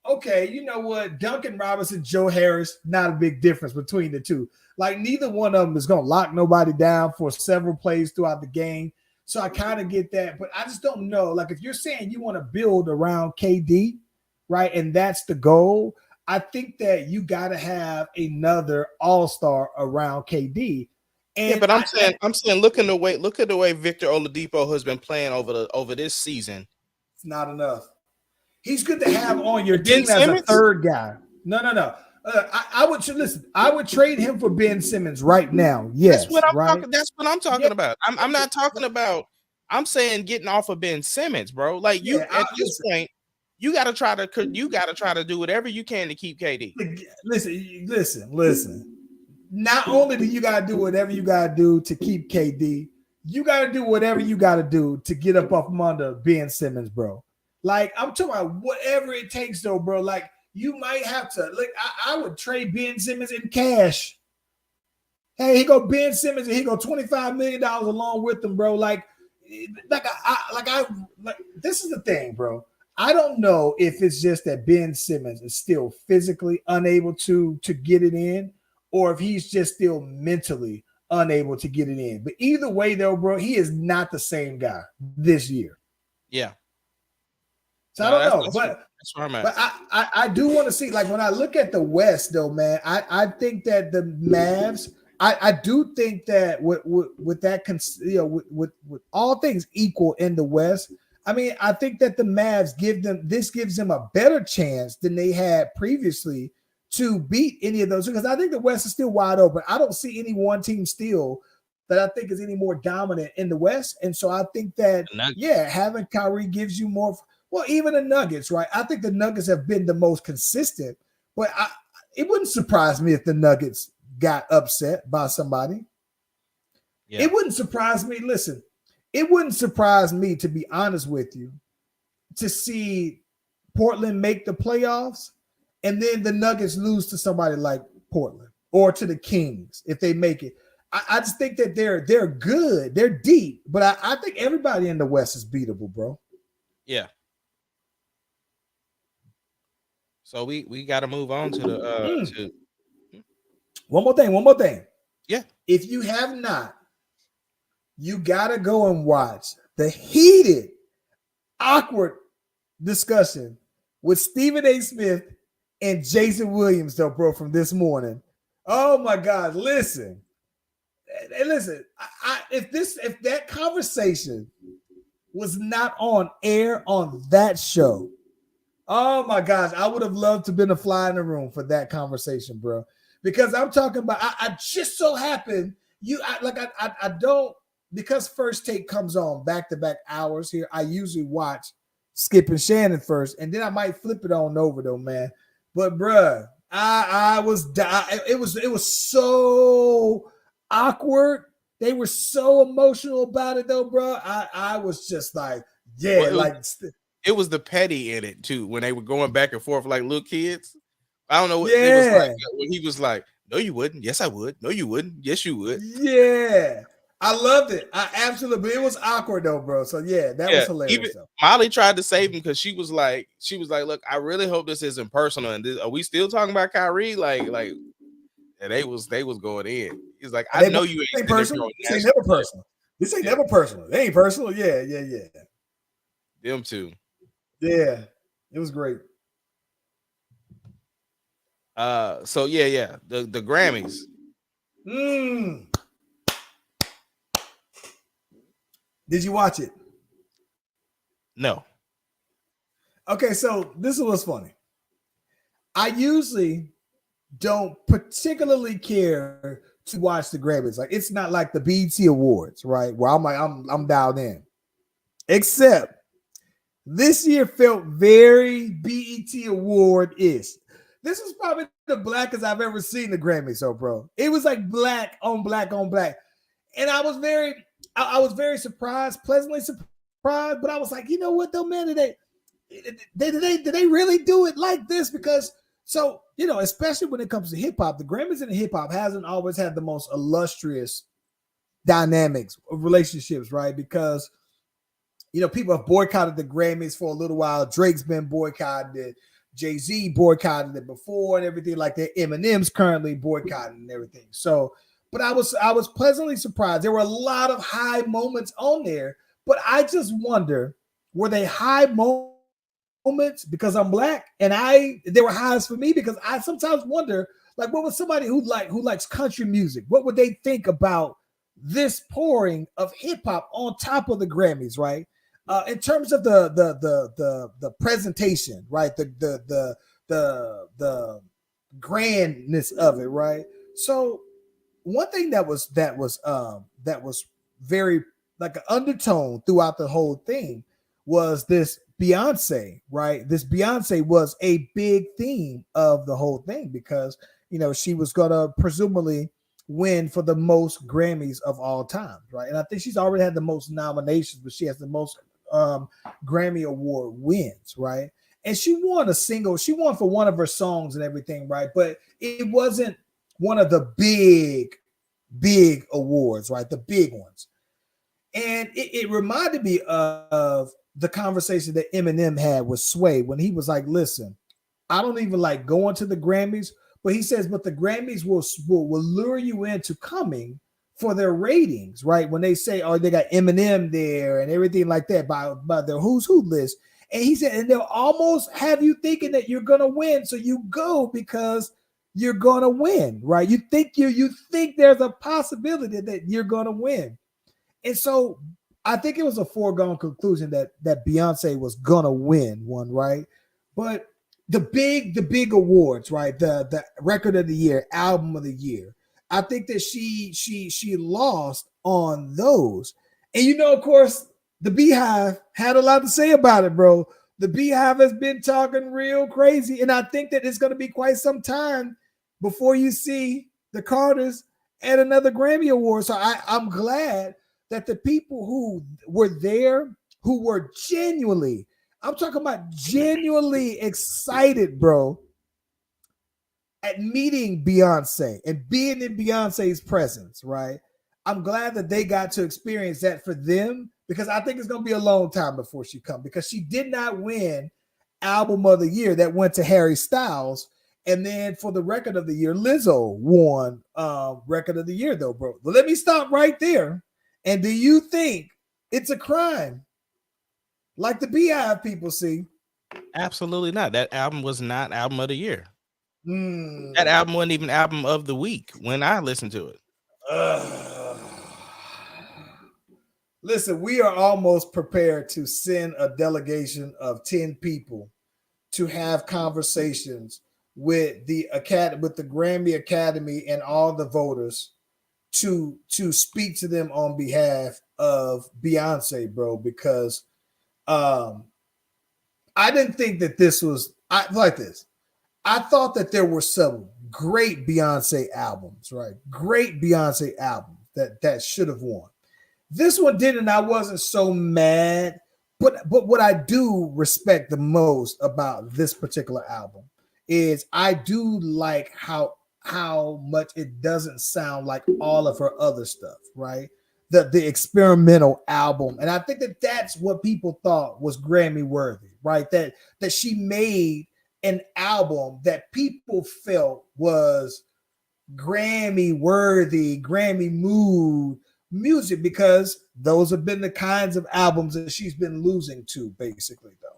okay, you know what? Duncan Robinson, Joe Harris, not a big difference between the two. Like, neither one of them is gonna lock nobody down for several plays throughout the game. So I kind of get that, but I just don't know. Like, if you're saying you want to build around KD, right, and that's the goal, I think that you got to have another all-star around KD. And yeah, but I'm saying, look at the way Victor Oladipo has been playing over this season. It's not enough. He's good to have on your team as a third guy. No. I would trade him for Ben Simmons right now. Yes, that's what I'm talking about. I'm not talking about. I'm saying getting off of Ben Simmons, bro. Like, at this point, you gotta try to do whatever you can to keep KD. Listen. Not only do you gotta do whatever you gotta do to keep KD, you gotta do whatever you gotta do to get up off from under Ben Simmons, bro. Like, I'm talking about whatever it takes, though, bro. Like, you might have to. Like, I would trade Ben Simmons in cash. Hey, he go Ben Simmons and he go $25 million along with him, bro. Like this is the thing, bro. I don't know if it's just that Ben Simmons is still physically unable to get it in, or if he's just still mentally unable to get it in. But either way, though, bro, he is not the same guy this year. Yeah. So I don't know, that's where I'm at. But I do want to see, like, when I look at the West, though, man, I think that the Mavs, I do think that with that, with all things equal in the West, I mean, I think that the Mavs gives them a better chance than they had previously to beat any of those, because I think the West is still wide open. I don't see any one team still that I think is any more dominant in the West. And so I think that, having Kyrie gives you more. Well, even the Nuggets, right? I think the Nuggets have been the most consistent, but it wouldn't surprise me if the Nuggets got upset by somebody. Yeah. It wouldn't surprise me. Listen, it wouldn't surprise me, to be honest with you, to see Portland make the playoffs and then the Nuggets lose to somebody like Portland or to the Kings if they make it. I just think that they're good. They're deep, but I think everybody in the West is beatable, bro. Yeah. So we got to move on to the One more thing. Yeah. If you have not, you got to go and watch the heated, awkward discussion with Stephen A. Smith and Jason Williams, though, bro, from this morning. Oh my God. Listen. If that conversation was not on air on that show, oh my gosh, I would have loved to have been a fly in the room for that conversation, bro. Because I'm talking about, I just so happen I don't, because First Take comes on back-to-back hours here. I usually watch Skip and Shannon first, and then I might flip it on over though, man. But bruh, it was so awkward. They were so emotional about it though, bro. I was just like, yeah, it was the petty in it too, when they were going back and forth like little kids. I don't know what it was like when he was like, "No, you wouldn't. Yes, I would. No, you wouldn't. Yes, you would." Yeah, I loved it. I absolutely. But it was awkward though, bro. So yeah, that was hilarious. Even Molly tried to save him because she was like, "Look, I really hope this isn't personal. And are we still talking about Kyrie? Like, and they was going in." He's like, "I know you ain't personal. This ain't never personal. This ain't never personal. It ain't personal. Yeah. Them two. Yeah, it was great. So the Grammys. Did you watch it? No. Okay, so this is what's funny. I usually don't particularly care to watch the Grammys. Like, it's not like the BET Awards, right? Where I'm like, I'm dialed in. Except this year felt very BET Award-ish. This was probably the blackest I've ever seen the Grammys, so bro. It was like black on black on black. And I was very surprised, pleasantly surprised, but I was like, you know what though, man? Did they really do it like this? Because so, you know, especially when it comes to hip hop, the Grammys and hip hop hasn't always had the most illustrious dynamics of relationships, right? Because, you know, people have boycotted the Grammys for a little while. Drake's been boycotted it. Jay-Z boycotted it before and everything like that. Eminem's currently boycotting and everything. So, but I was pleasantly surprised. There were a lot of high moments on there, but I just wonder, were they high moments because I'm black? And they were highs for me because I sometimes wonder, like, what was somebody who likes country music? What would they think about this pouring of hip hop on top of the Grammys, right? In terms of the presentation, right? The grandness of it, right? So one thing that was very like an undertone throughout the whole thing was this Beyonce, right? This Beyonce was a big theme of the whole thing because, you know, she was gonna presumably win for the most Grammys of all time, right? And I think she's already had the most nominations, but she has the most Grammy Award wins, right? And she won for one of her songs and everything, right? But it wasn't one of the big awards, right? The big ones. And it reminded me of the conversation that Eminem had with Sway when he was like, listen, I don't even like going to the Grammys, but he says, but the Grammys will lure you into coming for their ratings, right? When they say, oh, they got Eminem there and everything like that by their who's who list. And he said, and they'll almost have you thinking that you're gonna win. So you go because you're gonna win, right? You think there's a possibility that you're gonna win. And so I think it was a foregone conclusion that Beyonce was gonna win one, right? But the big awards, right? The record of the year, album of the year. I think that she lost on those. And of course, the Beehive had a lot to say about it, bro. The Beehive has been talking real crazy, and I think that it's going to be quite some time before you see the Carters at another Grammy Award. So I'm glad that the people who were there, who were genuinely, I'm talking about genuinely excited, bro, at meeting Beyonce and being in Beyonce's presence, right? I'm glad that they got to experience that for them, because I think it's going to be a long time before she comes, because she did not win album of the year. That went to Harry Styles. And then for the record of the year, Lizzo won record of the year, though, bro. But let me stop right there. And do you think it's a crime, like the Beehive people see? Absolutely not. That album was not album of the year. Mm. That album wasn't even album of the week when I listened to it. Listen, we are almost prepared to send a delegation of 10 people to have conversations with the Grammy Academy and all the voters to speak to them on behalf of Beyonce, bro, because I didn't think that this was like this. I thought that there were some great Beyonce albums, right? Great Beyonce albums that should have won. This one didn't. I wasn't so mad, but what I do respect the most about this particular album is I do like how much it doesn't sound like all of her other stuff, right? The experimental album, and I think that that's what people thought was Grammy worthy, right? That she made an album that people felt was Grammy worthy, Grammy mood music, because those have been the kinds of albums that she's been losing to, basically, though.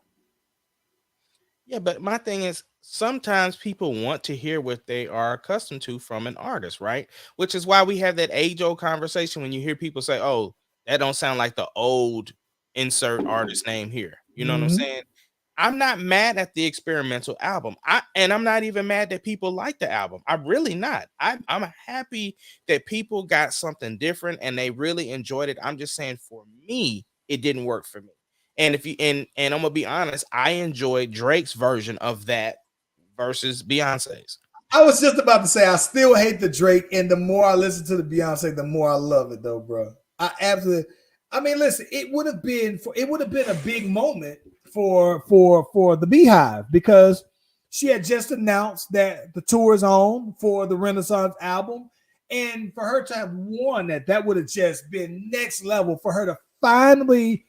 Yeah, but my thing is, sometimes people want to hear what they are accustomed to from an artist, right? Which is why we have that age-old conversation when you hear people say, "Oh, that don't sound like the old insert artist name here." You know what I'm saying? I'm not mad at the experimental album. I'm not even mad that people like the album. I'm really not. I'm happy that people got something different and they really enjoyed it. I'm just saying, for me, it didn't work for me. And if you and I'm gonna be honest, I enjoyed Drake's version of that versus Beyonce's. I was just about to say I still hate the Drake, and the more I listen to the Beyonce, the more I love it, though, bro. I absolutely. I mean, listen, it would have been a big moment for the Beehive, because she had just announced that the tour is on for the Renaissance album, and for her to have won that would have just been next level for her to finally,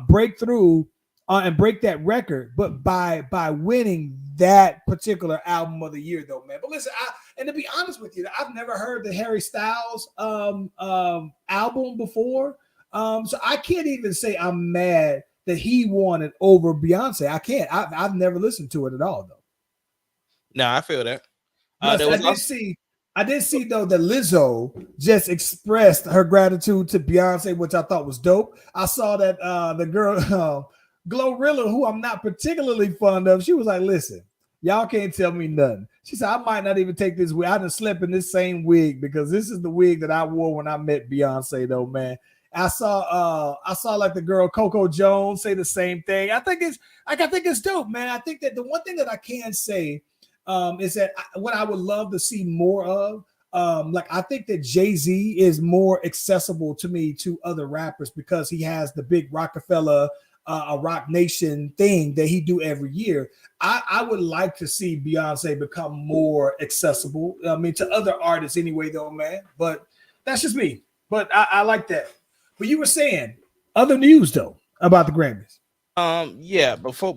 break through and break that record. But by winning that particular album of the year, though, man. But listen, and to be honest with you, I've never heard the Harry Styles album before, so I can't even say I'm mad that he won it over Beyonce. I can't. I've never listened to it at all, though. No, I feel that. I did see though that Lizzo just expressed her gratitude to Beyonce, which I thought was dope. I saw that the girl Glorilla, who I'm not particularly fond of, she was like, "Listen, y'all can't tell me nothing." She said, "I might not even take this wig. I done slept in this same wig because this is the wig that I wore when I met Beyonce, though, man." I saw like the girl Coco Jones say the same thing. I think it's dope, man. I think that the one thing that I can say is that what I would love to see more of, like I think that Jay-Z is more accessible to me to other rappers because he has the big Rockefeller a Rock Nation thing that he do every year. I would like to see Beyonce become more accessible. I mean, to other artists anyway, though, man. But that's just me. But I like that. But you were saying other news though about the Grammys. Yeah, before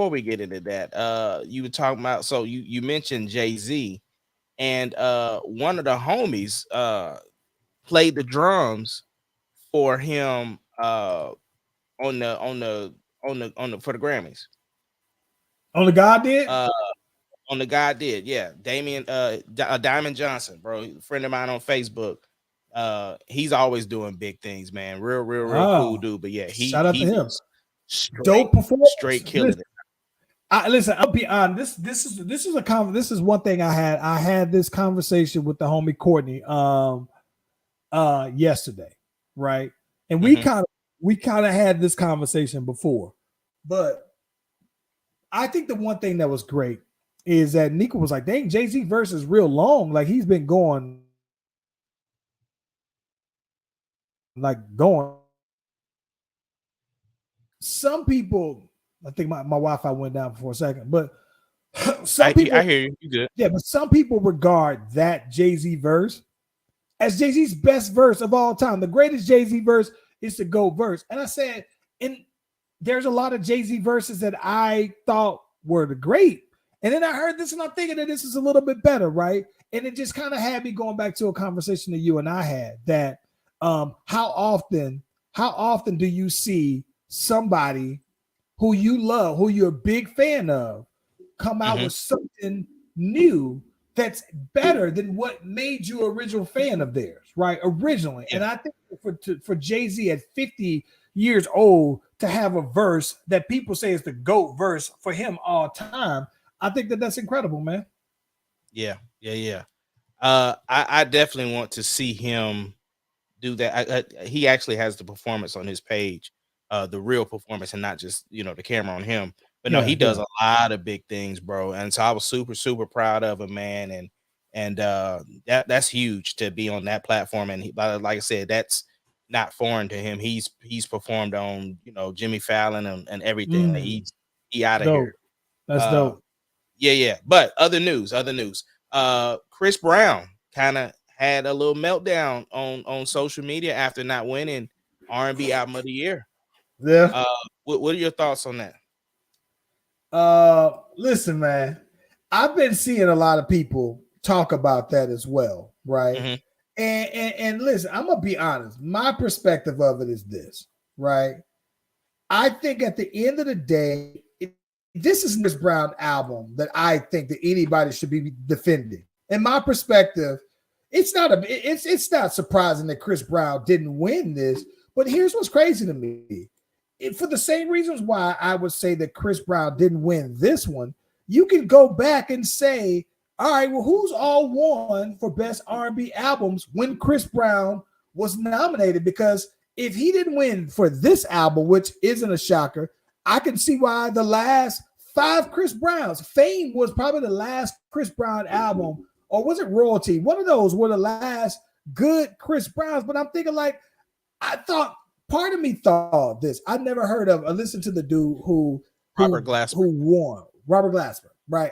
we get into that, you were talking about, so you mentioned Jay-Z. and one of the homies played the drums for him on the for the Grammys. On the God did? On the guy did, yeah. Damian Diamond Johnson, bro, friend of mine on Facebook. He's always doing big things, man. Real cool Oh, dude. But yeah, shout out to he him. was straight Dope performance. killing it. Listen, I'll be honest. This is one thing I had. I had this conversation with the homie Courtney yesterday, right? And we kind of had this conversation before, but I think the one thing that was great is that Nico was like, "Dang, Jay-Z verse is real long. Like he's been going, going." Some people, I think my Wi-Fi went down for a second, but some people, I hear you. You good? yeah, but some people regard that Jay-Z verse as Jay-Z's best verse of all time. The greatest Jay-Z verse is the GOAT verse. And I said, and there's a lot of Jay-Z verses that I thought were the great. And then I heard this and I'm thinking that this is a little bit better, right? And it just kind of had me going back to a conversation that you and I had that how often do you see somebody who you love, who you're a big fan of, come out with something new that's better than what made you an original fan of theirs, right? Originally. Yeah. And I think for Jay-Z at 50 years old to have a verse that people say is the GOAT verse for him all time, I think that that's incredible, man. Yeah. I definitely want to see him do that. He actually has the performance on his page, the real performance, and not just the camera on him. But no, he does a lot of big things, bro. And so I was super proud of him, man. And that's huge to be on that platform. And like I said, that's not foreign to him. He's performed on Jimmy Fallon and everything. Like he out of here. That's dope. Yeah. But other news. Chris Brown kind of had a little meltdown on social media after not winning R&B album of the year. Yeah. What are your thoughts on that? Listen, man, I've been seeing a lot of people talk about that as well, right? And listen, I'm gonna be honest. My perspective of it is this, right? I think at the end of the day, this is Chris Brown album that I think that anybody should be defending. In my perspective, it's not surprising that Chris Brown didn't win this. But here's what's crazy to me. For the same reasons why I would say that Chris Brown didn't win this one, you can go back and say, all right, well, who's all won for best R&B albums when Chris Brown was nominated? Because if he didn't win for this album, which isn't a shocker, I can see why the last 5 Chris Browns, Fame was probably the last Chris Brown album, or was it Royalty? One of those were the last good Chris Browns. But I'm thinking part of me thought this. I never heard of or listened to the dude who won. Robert Glasper, right?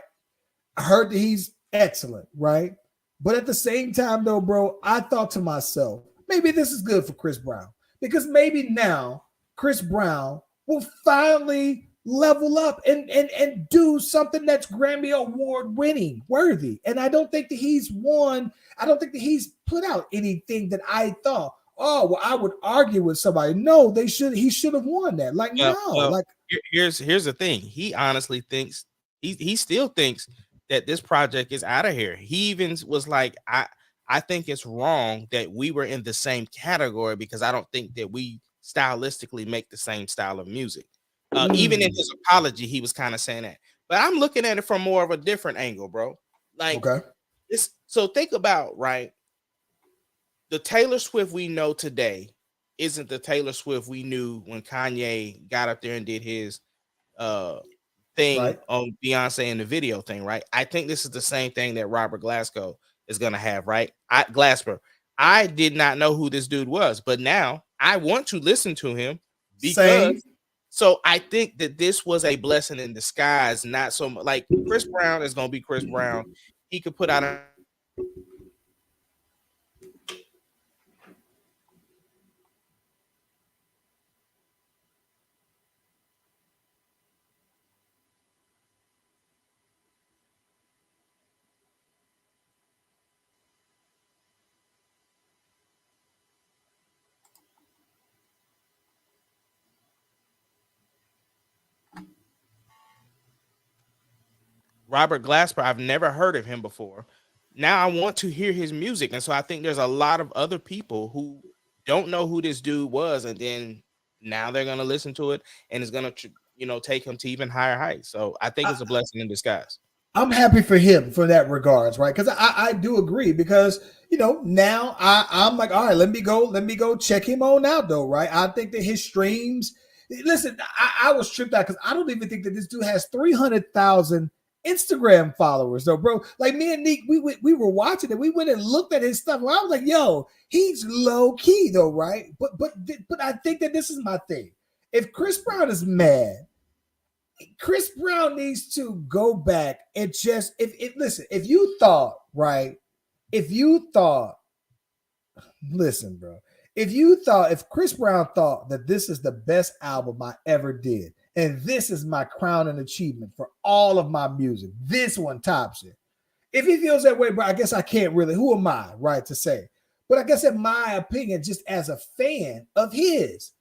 I heard that he's excellent, right? But at the same time, though, bro, I thought to myself, maybe this is good for Chris Brown. Because maybe now Chris Brown will finally level up and do something that's Grammy Award winning worthy. And I don't think that he's won. I don't think that he's put out anything that I thought, oh, well, I would argue with somebody. No, he should have won that. Here's the thing. He honestly thinks he still thinks that this project is out of here. He even was like, I think it's wrong that we were in the same category because I don't think that we stylistically make the same style of music. Even in his apology, he was kind of saying that. But I'm looking at it from more of a different angle, bro. Like, so think about, right? The Taylor Swift we know today isn't the Taylor Swift we knew when Kanye got up there and did his thing on Beyonce and the video thing, right? I think this is the same thing that Robert Glasgow is gonna have, right? Glasper. I did not know who this dude was, but now I want to listen to him because so I think that this was a blessing in disguise, not so much like Chris Brown is gonna be Chris Brown. He could put out a Robert Glasper, I've never heard of him before. Now I want to hear his music, and so I think there's a lot of other people who don't know who this dude was, and then now they're gonna listen to it, and it's gonna take him to even higher heights. So I think it's a blessing in disguise. I'm happy for him for that regards, right? Because I do agree because now I'm like, all right, let me go check him on out though, right? I think that his streams. Listen, I was tripped out because I don't even think that this dude has 300,000 Instagram followers though, bro. Like me and Nick, we were watching it. We went and looked at his stuff. I was like, yo, he's low key though, right? But I think that this is my thing. If Chris Brown is mad, Chris Brown needs to go back and just listen, if you thought, right? Listen, bro. If Chris Brown thought that this is the best album I ever did, and this is my crowning achievement for all of my music, this one tops it. If he feels that way, bro, I guess I can't really, who am I, right, to say? But I guess in my opinion, just as a fan of his,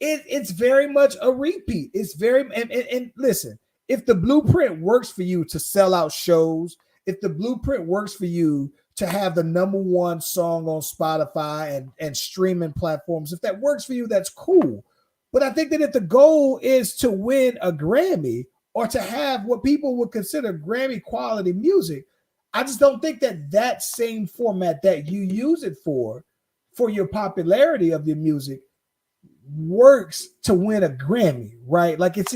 it's very much a repeat. It's very and listen, if the blueprint works for you to sell out shows, if the blueprint works for you to have the #1 song on Spotify and streaming platforms, if that works for you, that's cool. But I think that if the goal is to win a Grammy or to have what people would consider Grammy quality music, I just don't think that same format that you use it for your popularity of your music works to win a Grammy, right? Like it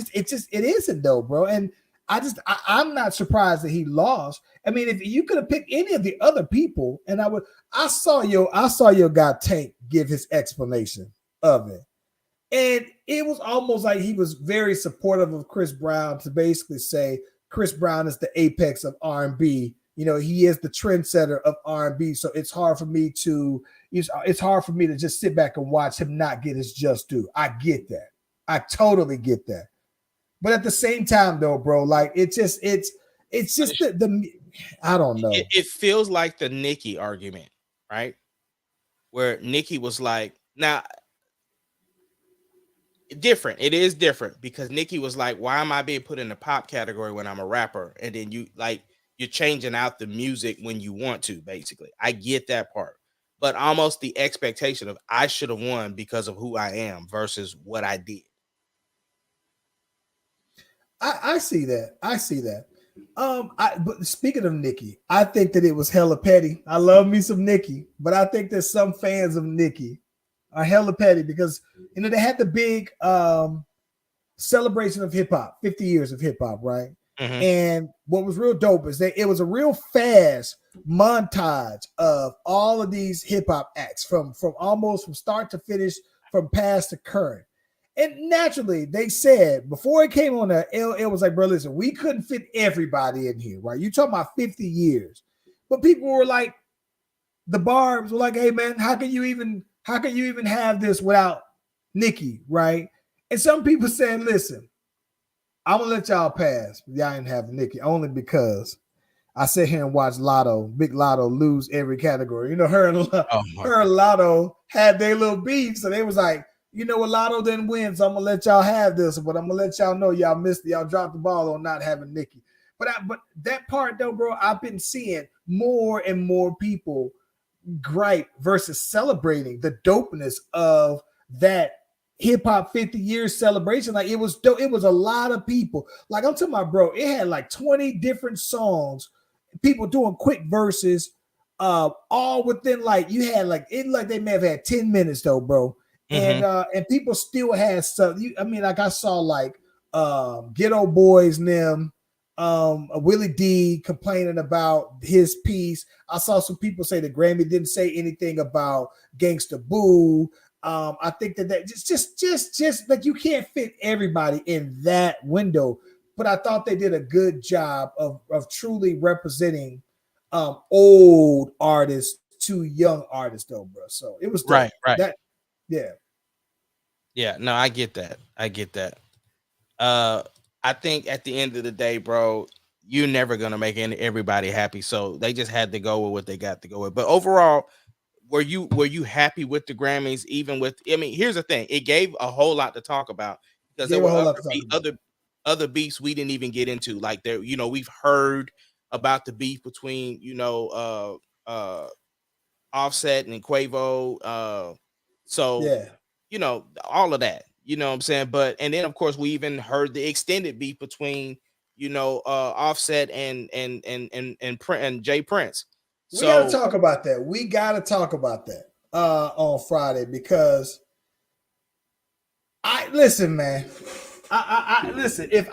isn't though, bro. And I'm not surprised that he lost. I mean, if you could have picked any of the other people, and I saw your guy Tank give his explanation of it. And it was almost like he was very supportive of Chris Brown to basically say Chris Brown is the apex of R&B. He is the trendsetter of R&B. So it's hard for me to just sit back and watch him not get his just due. I get that. I totally get that. But at the same time, though, bro, like it's just the I don't know. It feels like the Nicki argument, right? Where Nicki was like, now different. It is different because Nicki was like, why am I being put in the pop category when I'm a rapper? And then you're changing out the music when you want to, basically. I get that part. But almost the expectation of I should have won because of who I am versus what I did. I see that. But speaking of Nicki, I think that it was hella petty. I love me some Nicki, but I think that some fans of Nicki are hella petty because they had the big celebration of hip hop, 50 years of hip hop, right? Mm-hmm. And what was real dope is that it was a real fast montage of all of these hip hop acts from start to finish, from past to current. And naturally, they said before it came on there, it was like, bro, listen, we couldn't fit everybody in here, right? You talking about 50 years, but people were like, the Barbs were like, hey man, how can you even have this without Nicki, right? And some people said, listen, I'm gonna let y'all pass. Y'all ain't have Nicki only because I sit here and watch Big Lotto lose every category. Her and Lotto had their little beef, so they was like, Lotto didn't win, so I'm gonna let y'all have this, but I'm gonna let y'all know y'all missed it. Y'all dropped the ball on not having Nicki. But that part though, bro, I've been seeing more and more people gripe versus celebrating the dopeness of that hip hop 50 years celebration. Like it was dope. It was a lot of people. Like I'm talking about, bro, it had like 20 different songs, people doing quick verses, all within like you had like it like they may have had 10 minutes though, bro. And people still had stuff. Like I saw like Ghetto Boys and them, Willie D complaining about his piece. I saw some people say the Grammy didn't say anything about Gangsta Boo. I think that just like you can't fit everybody in that window, but I thought they did a good job of truly representing old artists to young artists though, bro. So it was dope. Right. That, yeah. No, I get that. I think at the end of the day, bro, you're never gonna make everybody happy. So they just had to go with what they got to go with. But overall, were you happy with the Grammys? Even with, here's the thing: it gave a whole lot to talk about because there were other other beefs we didn't even get into. Like there, we've heard about the beef between, Offset and Quavo. So, Yeah. all of that, you know what I'm saying? But, and then of course we even heard the extended beef between, Offset and Jay Prince. We got to So talk about that. We got to talk about that on Friday because I listen, man. I listen. If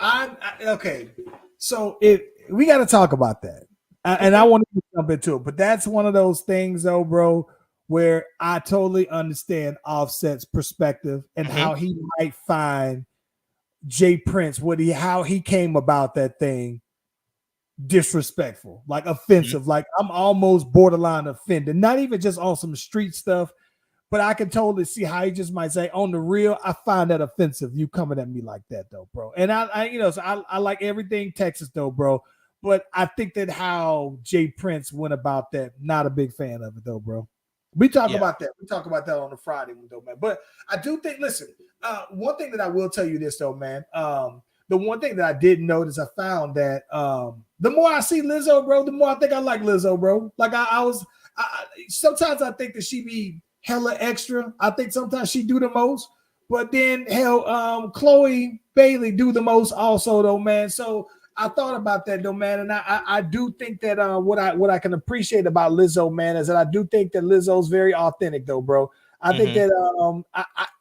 okay, so if we got to talk about that, and I want to jump into it, but that's one of those things, though, bro, where I totally understand Offset's perspective and how he might find Jay Prince, how he came about that thing disrespectful, like offensive, like I'm almost borderline offended, not even just on some street stuff, but I can totally see how he just might say, on the real, I find that offensive, you coming at me like that, though, bro. And I like everything Texas, though, bro, but I think that how Jay Prince went about that, not a big fan of it, though, bro. We talk about that. We talk about that on the Friday one, though, man. But I do think, listen, one thing that I will tell you this, though, man. The one thing that I did notice, I found that the more I see Lizzo, bro, the more I think I like Lizzo, bro. Like sometimes I think that she be hella extra. I think sometimes she do the most, but then Chloe Bailey do the most also, though, man. So I thought about that, though, man, and I do think that what I can appreciate about Lizzo, man, is that I do think that Lizzo's very authentic, though, bro. I think that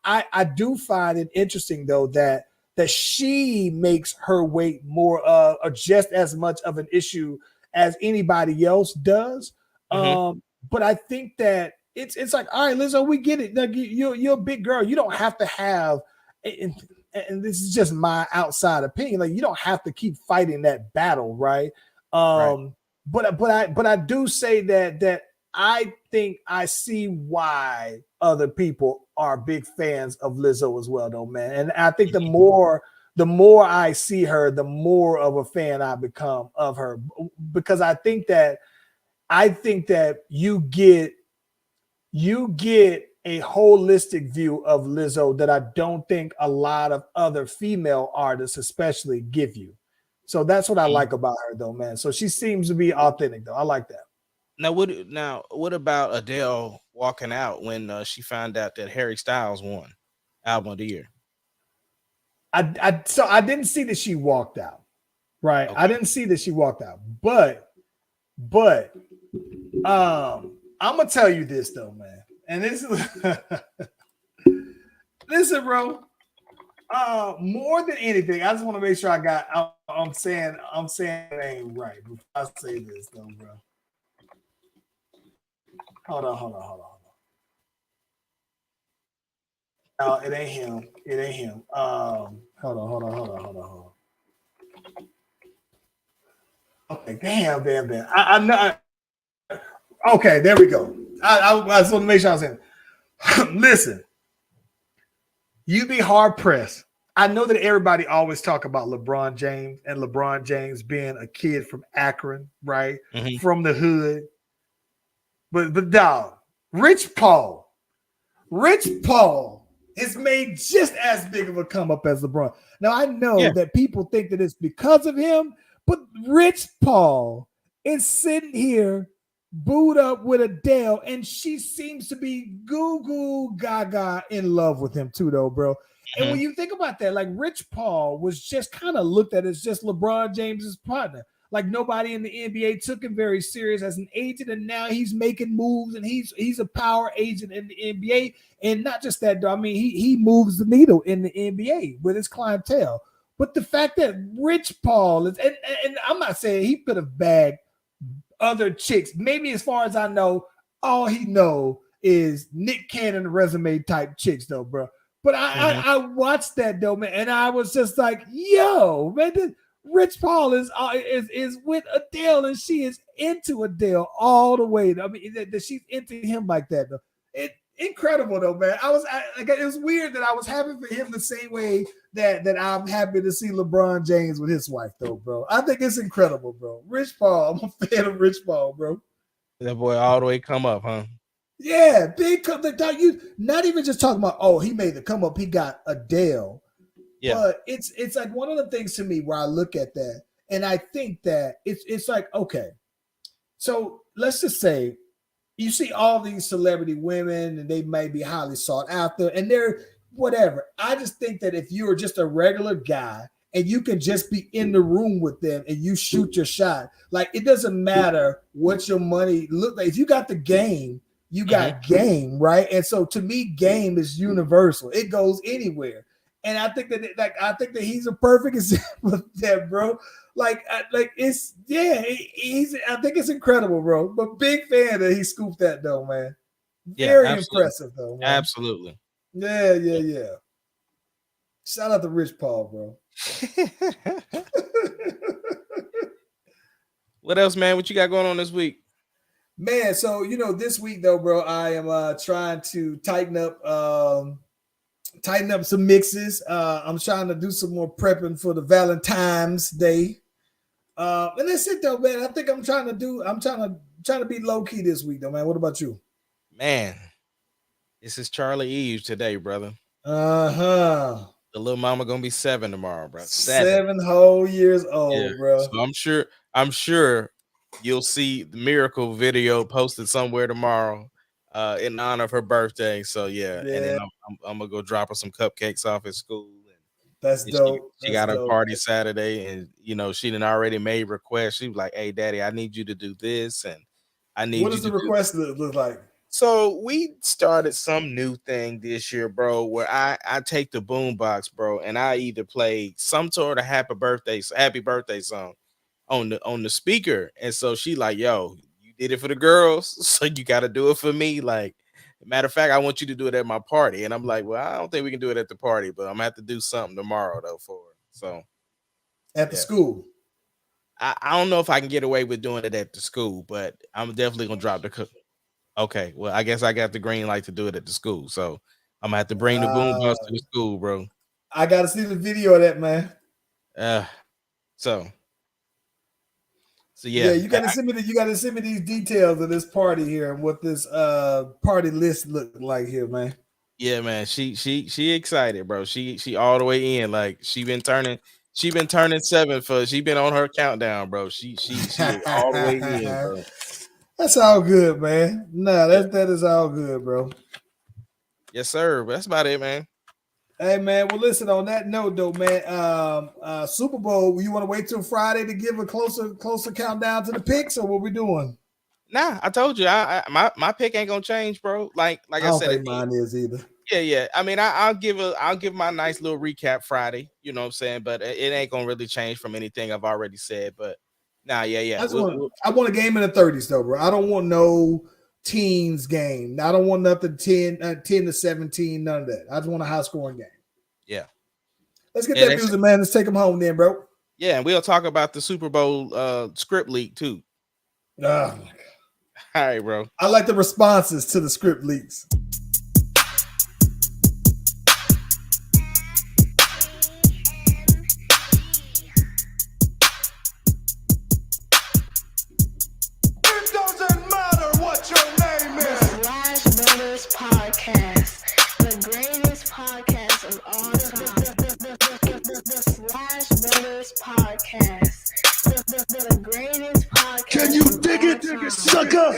I do find it interesting, though, that she makes her weight more or just as much of an issue as anybody else does. But I think that it's like, all right, Lizzo, we get it. Like, you're a big girl. You don't have to have, and this is just my outside opinion, like you don't have to keep fighting that battle, right? But I do say that I think I see why other people are big fans of Lizzo as well, though, man. And I think the more I see her, the more of a fan I become of her, because I think that you get a holistic view of Lizzo that I don't think a lot of other female artists especially give you. So that's what I like about her, though, man. So she seems to be authentic, though. I like that. Now, what about Adele walking out when she found out that Harry Styles won Album of the Year? So I didn't see that she walked out, right? Okay. I didn't see that she walked out, but I'm gonna tell you this, though, man. And this is listen, bro. More than anything, I just want to make sure I'm saying it ain't right before I say this, though, bro. Hold on. No, it ain't him. Hold on. Okay, damn. I know. Okay, there we go. I just want to make sure I was in. Listen, you'd be hard pressed. I know that everybody always talk about LeBron James and LeBron James being a kid from Akron, right? From the hood. But dog, Rich Paul is made just as big of a come up as LeBron. Now I know that people think that it's because of him, but Rich Paul is sitting here booed up with Adele, and she seems to be goo gaga in love with him too, though, bro. And when you think about that, like Rich Paul was just kind of looked at as just LeBron James's partner. Like nobody in the NBA took him very serious as an agent, and now he's making moves, and he's a power agent in the NBA. And not just that, though. I mean, he moves the needle in the NBA with his clientele. But the fact that Rich Paul is, and I'm not saying he could have bagged other chicks. Maybe as far as I know, all he know is Nick Cannon resume type chicks, though, bro. But I watched that, though, man, and I was just like, yo, man, Rich Paul is with Adele, and she is into Adele all the way. I mean, that she's into him like that, though. Incredible, though, man. It was weird that I was happy for him the same way that I'm happy to see LeBron James with his wife, though, bro. I think it's incredible, bro. Rich Paul, I'm a fan of Rich Paul, bro. That boy all the way come up, huh? Yeah, big come. You not even just talking about, oh, he made the come up. He got Adele Yeah. But it's like one of the things to me where I look at that and I think that it's like, okay, so let's just say you see all these celebrity women and they may be highly sought after and they're whatever. I just think that if you're just a regular guy and you can just be in the room with them and you shoot your shot, like it doesn't matter what your money look like. If you got the game, you got game, right? And so to me, game is universal. It goes anywhere. And I think that he's a perfect example of that, bro. Like it's he's. I think it's incredible, bro. But big fan that he scooped that though, man. Very impressive though, man. Absolutely. Yeah. Shout out to Rich Paul, bro. What else, man? What you got going on this week? Man, so this week though, bro, I am trying to tighten up some mixes. I'm trying to do some more prepping for the Valentine's Day. And that's it though, man. I think I'm trying to be low key this week though, man. What about you? Man, this is Charlie Eve today, brother. Uh-huh. The little mama gonna be 7 tomorrow, bro. 7 whole years old, bro. So I'm sure you'll see the miracle video posted somewhere tomorrow in honor of her birthday. So yeah. And then I'm gonna go drop her some cupcakes off at school. That's dope. She got a party Saturday, and she done already made requests. She was like, "Hey, Daddy, I need you to do this, and I need." What does the request look like? So we started some new thing this year, bro, where I take the boombox, bro, and I either play some sort of happy birthday song on the speaker. And so she like, "Yo, you did it for the girls, so you got to do it for me." Like, matter of fact, I want you to do it at my party. And I'm like, well, I don't think we can do it at the party, but I'm gonna have to do something tomorrow though for her. So at the school. I don't know if I can get away with doing it at the school, but I'm definitely gonna drop the cook. Okay, well, I guess I got the green light to do it at the school. So I'm gonna have to bring the boombox to the school, bro. I gotta see the video of that, man. So yeah, you gotta send me these details of this party here and what this party list look like here, man. Yeah, man. She excited, bro. She all the way in. Like she been turning 7 for. She been on her countdown, bro. She all the way in, bro. That's all good, man. No, that is all good, bro. Yes, sir. But that's about it, man. Hey, man. Well, listen. On that note, though, man, Super Bowl. You want to wait till Friday to give a closer countdown to the picks, or what we doing? Nah, I told you, my pick ain't gonna change, bro. Like I don't said, think mine is either. Yeah. I mean, I'll give my nice little recap Friday. You know what I'm saying? But it ain't gonna really change from anything I've already said. But nah, yeah. I want a game in the 30s, though, bro. I don't want no teens game. I don't want nothing 10 to 17. None of that. I just want a high scoring game. Yeah. Let's get that music, man. Let's take them home, then, bro. Yeah, and we'll talk about the Super Bowl script leak too. Oh my God. All right, bro. I like the responses to the script leaks. It doesn't matter what your name is. Slash Brothers Podcast, the greatest podcast of all time. The Slash Brothers Podcast, the greatest podcast. Can you dig it, sucker?